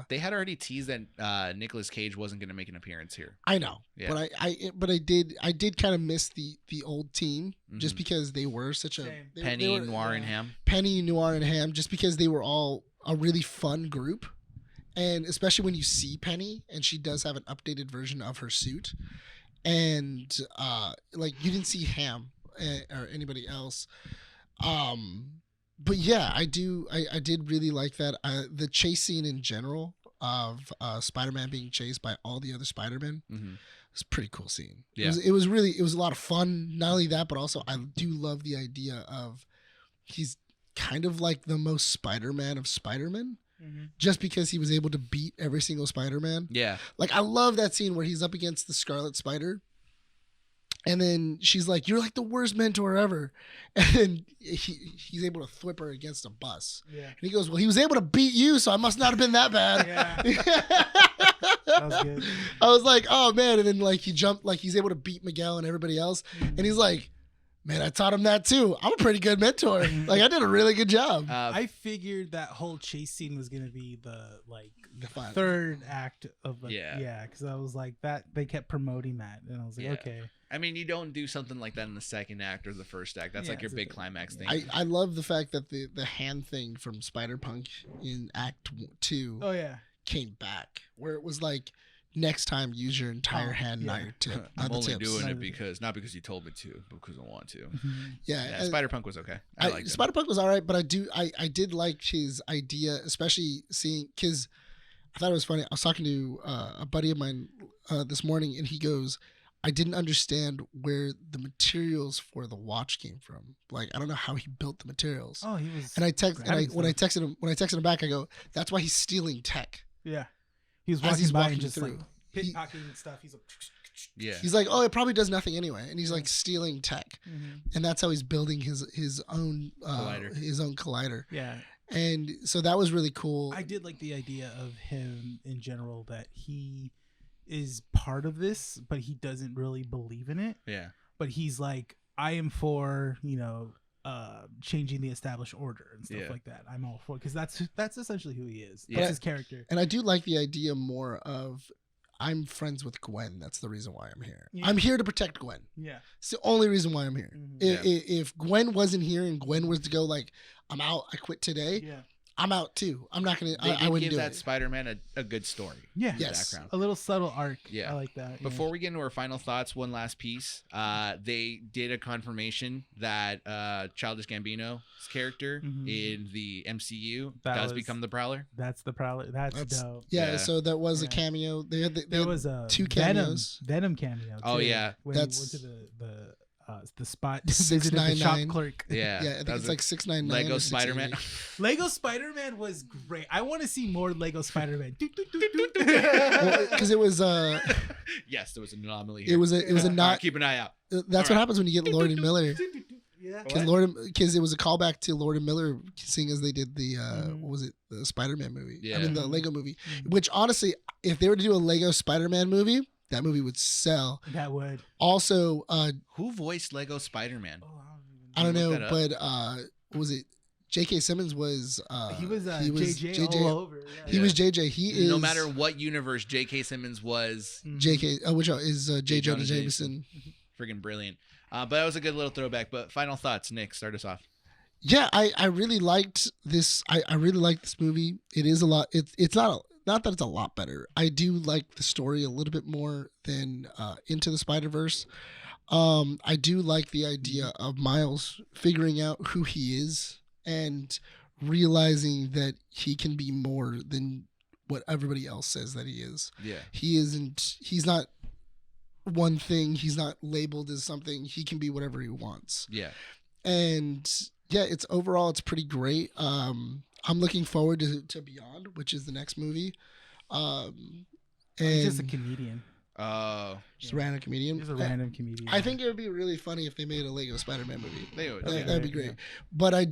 They had already teased that Nicolas Cage wasn't going to make an appearance here. I know, Yeah. but I did kind of miss the old team just Mhm. because they were such a Same. they Penny, were, Noir, and yeah. Ham. Penny, Noir, and Ham, just because they were all a really fun group, and especially when you see Penny and she does have an updated version of her suit, and like you didn't see Ham or anybody else. But yeah, I did really like that. The chase scene in general of Spider-Man being chased by all the other Spider-Men Mm-hmm. was a pretty cool scene. Yeah. It was a lot of fun. Not only that, but also I do love the idea of he's kind of like the most Spider-Man of Spider-Man Mhm. just because he was able to beat every single Spider-Man. Yeah. Like I love that scene where he's up against the Scarlet Spider. And then she's like, "You're like the worst mentor ever," and then he's able to thwip her against a bus. Yeah. And he goes, "Well, he was able to beat you, so I must not have been that bad." Yeah. That was good. I was like, "Oh man!" And then like he jumped, like he's able to beat Miguel and everybody else, and he's like, "Man, I taught him that too. I'm a pretty good mentor. Like I did a really good job." I figured that whole chase scene was gonna be the The fun. third act of Yeah. because I was like that they kept promoting that and I was like Yeah. okay. I mean, you don't do something like that in the second act or the first act. That's Yeah, like your it's big okay. climax thing. I love the fact that the hand thing from Spider-Punk in Act 2 Oh yeah. came back, where it was like, next time use your entire Oh, hand, not yeah. your tip, not I'm the only tips. doing No, it because not because you told me to, but because I want to. Yeah, Yeah, Spider-Punk was okay. I liked it. Spider-Punk was all right, but I did like his idea, especially seeing, because I thought it was funny. I was talking to a buddy of mine this morning, and he goes, I didn't understand where the materials for the watch came from. Like, I don't know how he built the materials. Oh, he was. And when I grabbing texted him back, I go, that's why he's stealing tech. yeah, he was as walking he's by walking and just through. like He- pickpocketing stuff. He's like. Yeah. He's like, oh, it probably does nothing anyway, and he's like stealing tech, Mhm. and that's how he's building his own Collider. his own collider. Yeah, And so that was really cool. I did like the idea of him in general, that he is part of this, but he doesn't really believe in it. Yeah. But he's like, I am for, changing the established order and stuff Yeah. like that. I'm all for, because that's essentially who he is. Yeah. That's his character. And I do like the idea more of I'm friends with Gwen. That's the reason why I'm here. Yeah. I'm here to protect Gwen. Yeah. It's the only reason why I'm here. Mhm. If Gwen wasn't here and Gwen was to go like, I'm out, I quit today, Yeah. I'm out too. I'm not gonna. They I did wouldn't give do that it. Spider-Man a good story. Yeah. in the Yes. background. A little subtle arc. Yeah. I like that. Yeah. Before we get into our final thoughts, one last piece. They did a confirmation that Childish Gambino's character Mhm. in the MCU That does was- become the Prowler. That's the Prowler. That's dope. Yeah, Yeah. so that was a Yeah. cameo. They had There was a two Venom, cameos. Venom cameo. Oh, too, yeah. when That's- he went to the spot, Six visited the shop 99. clerk. Yeah, Yeah, I think that it's was like 699. Lego Spider-Man. Lego Spider-Man was great. I want to see more Lego Spider-Man. Because it was Yes, there was an anomaly. it Here. was a not. Keep an eye out. That's what happens when you get Lord and Miller. Yeah. Because it was a callback to Lord and Miller, seeing as they did the what was it, the Spider-Man movie? I Yeah. mean the Lego movie. Mhm. Which honestly, if they were to do a Lego Spider-Man movie, that movie would sell. That would. Also, Who voiced Lego Spider-Man? Oh, I don't Look know, that up. but what was it? J.K. Simmons was he was JJ. all over. He Yeah. was JJ. He is No matter what universe J.K. Simmons was, Mhm. J.K. Which is J. Jonah Jonah Jameson. friggin' brilliant. But that was a good little throwback. But final thoughts, Nick, start us off. Yeah, I really liked this. I really liked this movie. It is a lot. It's not that it's a lot better. I do like the story a little bit more than Into the Spider-Verse. I do like the idea of Miles figuring out who he is and realizing that he can be more than what everybody else says that he is. Yeah. He's not one thing. He's not labeled as something. He can be whatever he wants. Yeah. And yeah, it's pretty great. I'm looking forward to Beyond, which is the next movie. And He's just a comedian. Oh, just a random comedian. He's a random comedian. I think it would be really funny if they made a Lego Spider-Man movie. they would. Okay. That'd be great. But I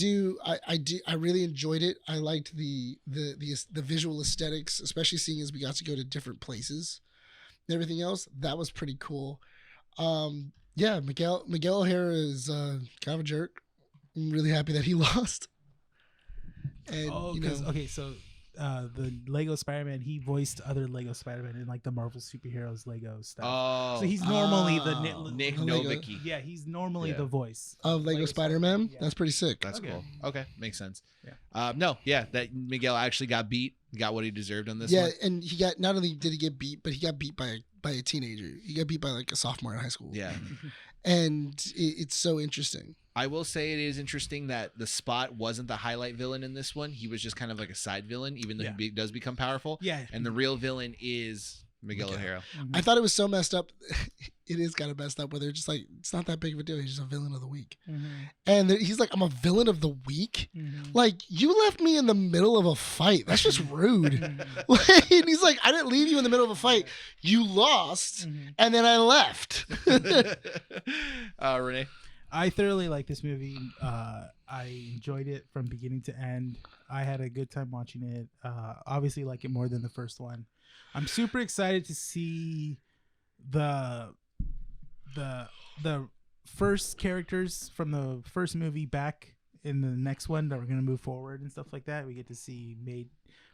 really enjoyed it. I liked the visual aesthetics, especially seeing as we got to go to different places and everything else. That was pretty cool. Yeah, Miguel O'Hara is kind of a jerk. I'm really happy that he lost. And Oh, because okay, so the Lego Spider-Man, he voiced other Lego Spider-Man in like the Marvel superheroes Lego stuff. Oh, So he's normally the Nick Lego. Novicki. Yeah, he's normally Yeah. the voice of Lego Spider-Man. Yeah. That's pretty sick. That's Okay. cool. Okay, makes sense. Yeah. No, yeah, that Miguel actually got beat. Got what he deserved on this Yeah, one. and he got, not only did he get beat, but he got beat by a teenager. He got beat by like a sophomore in high school. Yeah. And it's so interesting. I will say it is interesting that the Spot wasn't the highlight villain in this one. He was just kind of like a side villain, even though Yeah. he does become powerful. Yeah. And the real villain is Miguel Miguel. O'Hara. I thought it was so messed up. It is kind of messed up where they're just like, it's not that big of a deal. He's just a villain of the week. And he's like, I'm a villain of the week? Like, you left me in the middle of a fight. That's just rude. Like, and he's like, I didn't leave you in the middle of a fight. You lost, and then I left. Renee. I thoroughly like this movie. I enjoyed it from beginning to end. I had a good time watching it. Obviously, like it more than the first one. I'm super excited to see the first characters from the first movie back in the next one that we're gonna move forward and stuff like that. We get to see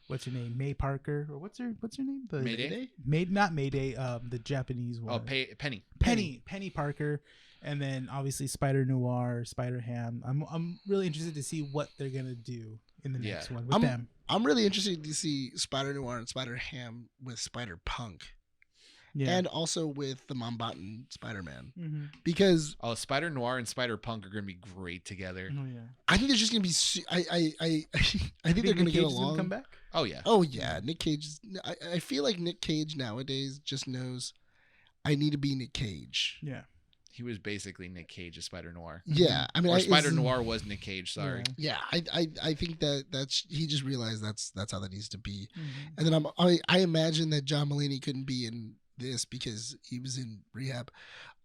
what's her name? May Parker, or what's her name? The Mayday? Not Mayday. The Japanese one. Oh, Penny. Penny Parker, and then obviously Spider Noir, Spider Ham. I'm really interested to see what they're gonna do in the next one with them. I'm really interested to see Spider Noir and Spider Ham with Spider Punk. Yeah. And also with the Mombatan Spider-Man. Mm-hmm. Because Oh, Spider Noir and Spider Punk are going to be great together. Oh yeah. I think they're just going to be... I think they're going to get along. Come back. Oh, yeah. Oh, yeah. Nick Cage... I feel like Nick Cage nowadays just knows, I need to be Nick Cage. Yeah. He was basically Nick Cage as Spider Noir. Yeah. I mean... Or I- Spider it's- Noir was Nick Cage, sorry. Yeah, I think that's he just realized that's how that needs to be. Mm-hmm. And then I imagine that John Mulaney couldn't be in this because he was in rehab.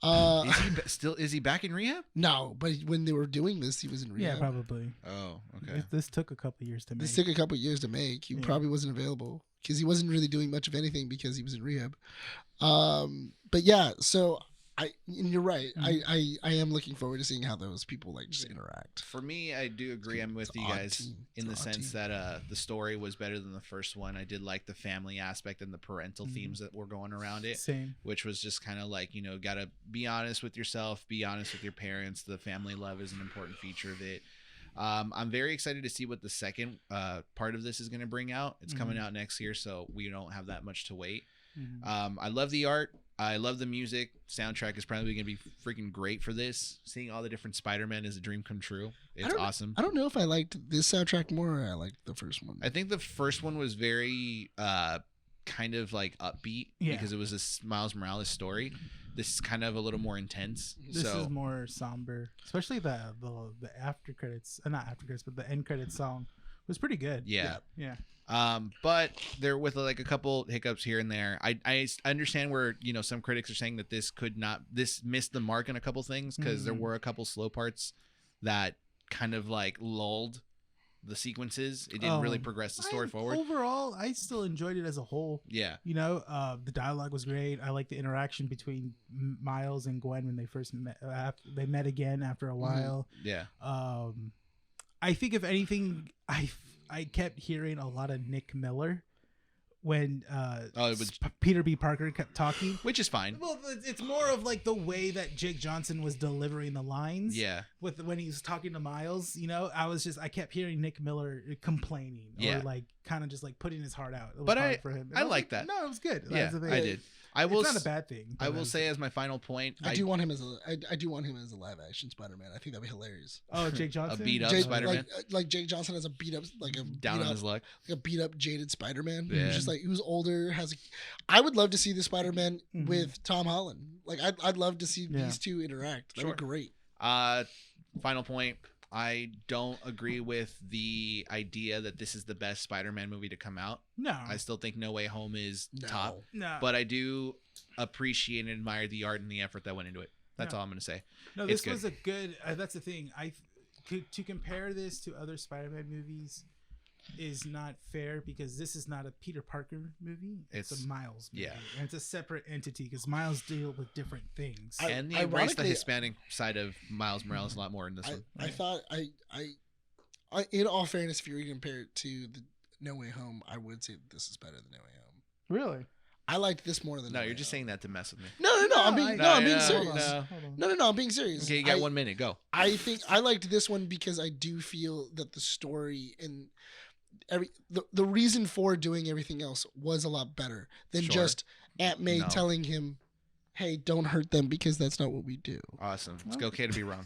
Is he back in rehab? No, but when they were doing this, he was in Yeah, rehab. probably. Oh, okay. This took a couple years to make. This took a couple years to make. He Yeah. probably wasn't available because he wasn't really doing much of anything because he was in rehab. But yeah, so and you're right. I am looking forward to seeing how those people like just interact. For me, I do agree. I'm with It's you an odd guys team. in the It's an odd sense team. that the story was better than the first one. I did like the family aspect and the parental Mhm. themes that were going around it, Same. which was just kind of like, you know, gotta be honest with yourself, be honest with your parents. The family love is an important feature of it. I'm very excited to see what the second part of this is going to bring out. It's coming out next year, so we don't have that much to wait. Mhm. I love the art. I love the music. Soundtrack is probably going to be freaking great for this. Seeing all the different Spider-Man is a dream come true. It's awesome. I don't know if I liked this soundtrack more or I liked the first one. I think the first one was very kind of like upbeat Yeah. because it was a Miles Morales story. This is kind of a little more intense. This so is more somber, especially the after credits, not after credits, but the end credits song was pretty good. yeah. Yeah. But there with like a couple hiccups here and there. I understand where, you know, some critics are saying that this missed the mark on a couple things because there Mhm. were a couple slow parts that kind of like lulled the sequences. It didn't really progress the story forward. Overall, I still enjoyed it as a whole. Yeah. You know, the dialogue was great. I like the interaction between Miles and Gwen when they first met. They met again after a while. Yeah. I think if anything, I kept hearing a lot of Nick Miller when it was Peter B. Parker kept talking. which is fine. Well, it's more of like the way that Jake Johnson was delivering the lines. Yeah. With when he was talking to Miles, you know, I kept hearing Nick Miller complaining Yeah. or like kind of just like putting his heart out. It was But hard for him. And I was like that. No, it was good. Yeah, That's the thing. I did. I will. It's not a bad thing. I but will it's- say as my final point, I do want him as a live action Spider-Man. I think that'd be hilarious. Oh, Jake Johnson. beat up Jake, Spider-Man? like Jake Johnson has a beat up down on his luck. like a beat up jaded Spider-Man. Yeah. Who's just like who's older, I would love to see the Spider-Man Mhm. with Tom Holland. Like I'd love to see Yeah. these two interact. That'd Sure. be great. Final point. I don't agree with the idea that this is the best Spider-Man movie to come out. No. I still think No Way Home is No. top, no. but I do appreciate and admire the art and the effort that went into it. That's No. all I'm going to say. No, It's this good. was a good. That's the thing. To compare this to other Spider-Man movies is not fair because this is not a Peter Parker movie. It's It's- a Miles movie. yeah. And it's a separate entity because Miles deal with different things. And they embrace the ironically- Hispanic side of Miles Morales a lot more in this one. I thought I in all fairness, if you were to compare it to the No Way Home, I would say that this is better than No Way Home. Really? I liked this more than No, Way you're just Home. saying that to mess with me. No, I'm being No, I'm being no, serious. no. No, I'm being serious. Okay, you got 1 minute. Go. I think I liked this one because I do feel that the story and the reason for doing everything else was a lot better than Sure. just Aunt May No. telling him, "Hey, don't hurt them because that's not what we do." Awesome. It's okay to be wrong.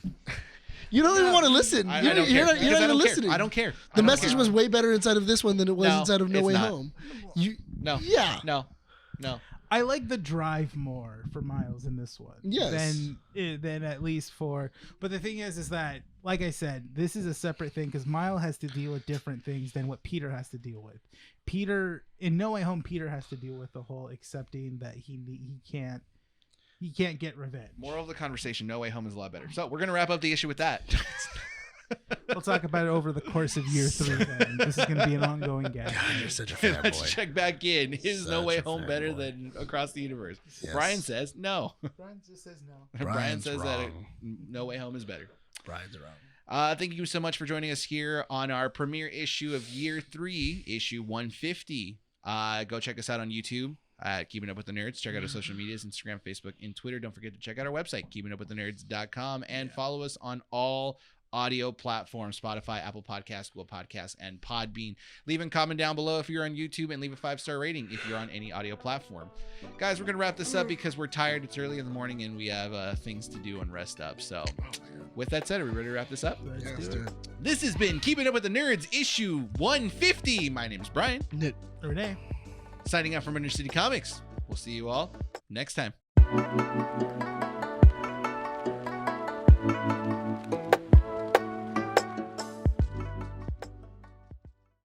You don't even want to listen. I You're don't care. you're not Because I even don't care. listening. I don't care. I The don't message care. was way better inside of this one than it was No, inside of No it's Way not. Home. You, No. yeah. No. I like the drive more for Miles in this one. Yes. Than at least for. But the thing is that, like I said, this is a separate thing because Miles has to deal with different things than what Peter has to deal with. Peter in No Way Home, Peter has to deal with the whole accepting that he can't get revenge. Moral of the conversation: No Way Home is a lot better. So we're gonna wrap up the issue with that. We'll talk about it over the course of year 3. Then this is going to be an ongoing gag. You're such a Let's check back in. Is No Such Way a Home fanboy. better than Across the Universe? Yes. Brian says no. Brian just says no. Brian Brian's says that wrong. No Way Home is better. Brian's wrong. Thank you so much for joining us here on our premiere issue of year 3, issue 150. Go check us out on YouTube at Keeping Up With The Nerds. Check out our social medias, Instagram, Facebook, and Twitter. Don't forget to check out our website, keepingupwiththenerds.com, and follow us on all audio platforms: Spotify, Apple Podcasts, Google Podcasts, and Podbean. Leave a comment down below if you're on YouTube, and leave a 5-star rating if you're on any audio platform. Guys, we're going to wrap this up because we're tired. It's early in the morning, and we have things to do and rest up. So with that said, are we ready to wrap this up? Yeah, let's do it. This has been Keeping Up With The Nerds, issue 150. My name's Brian, Renee. signing out from Inner City Comics. We'll see you all next time.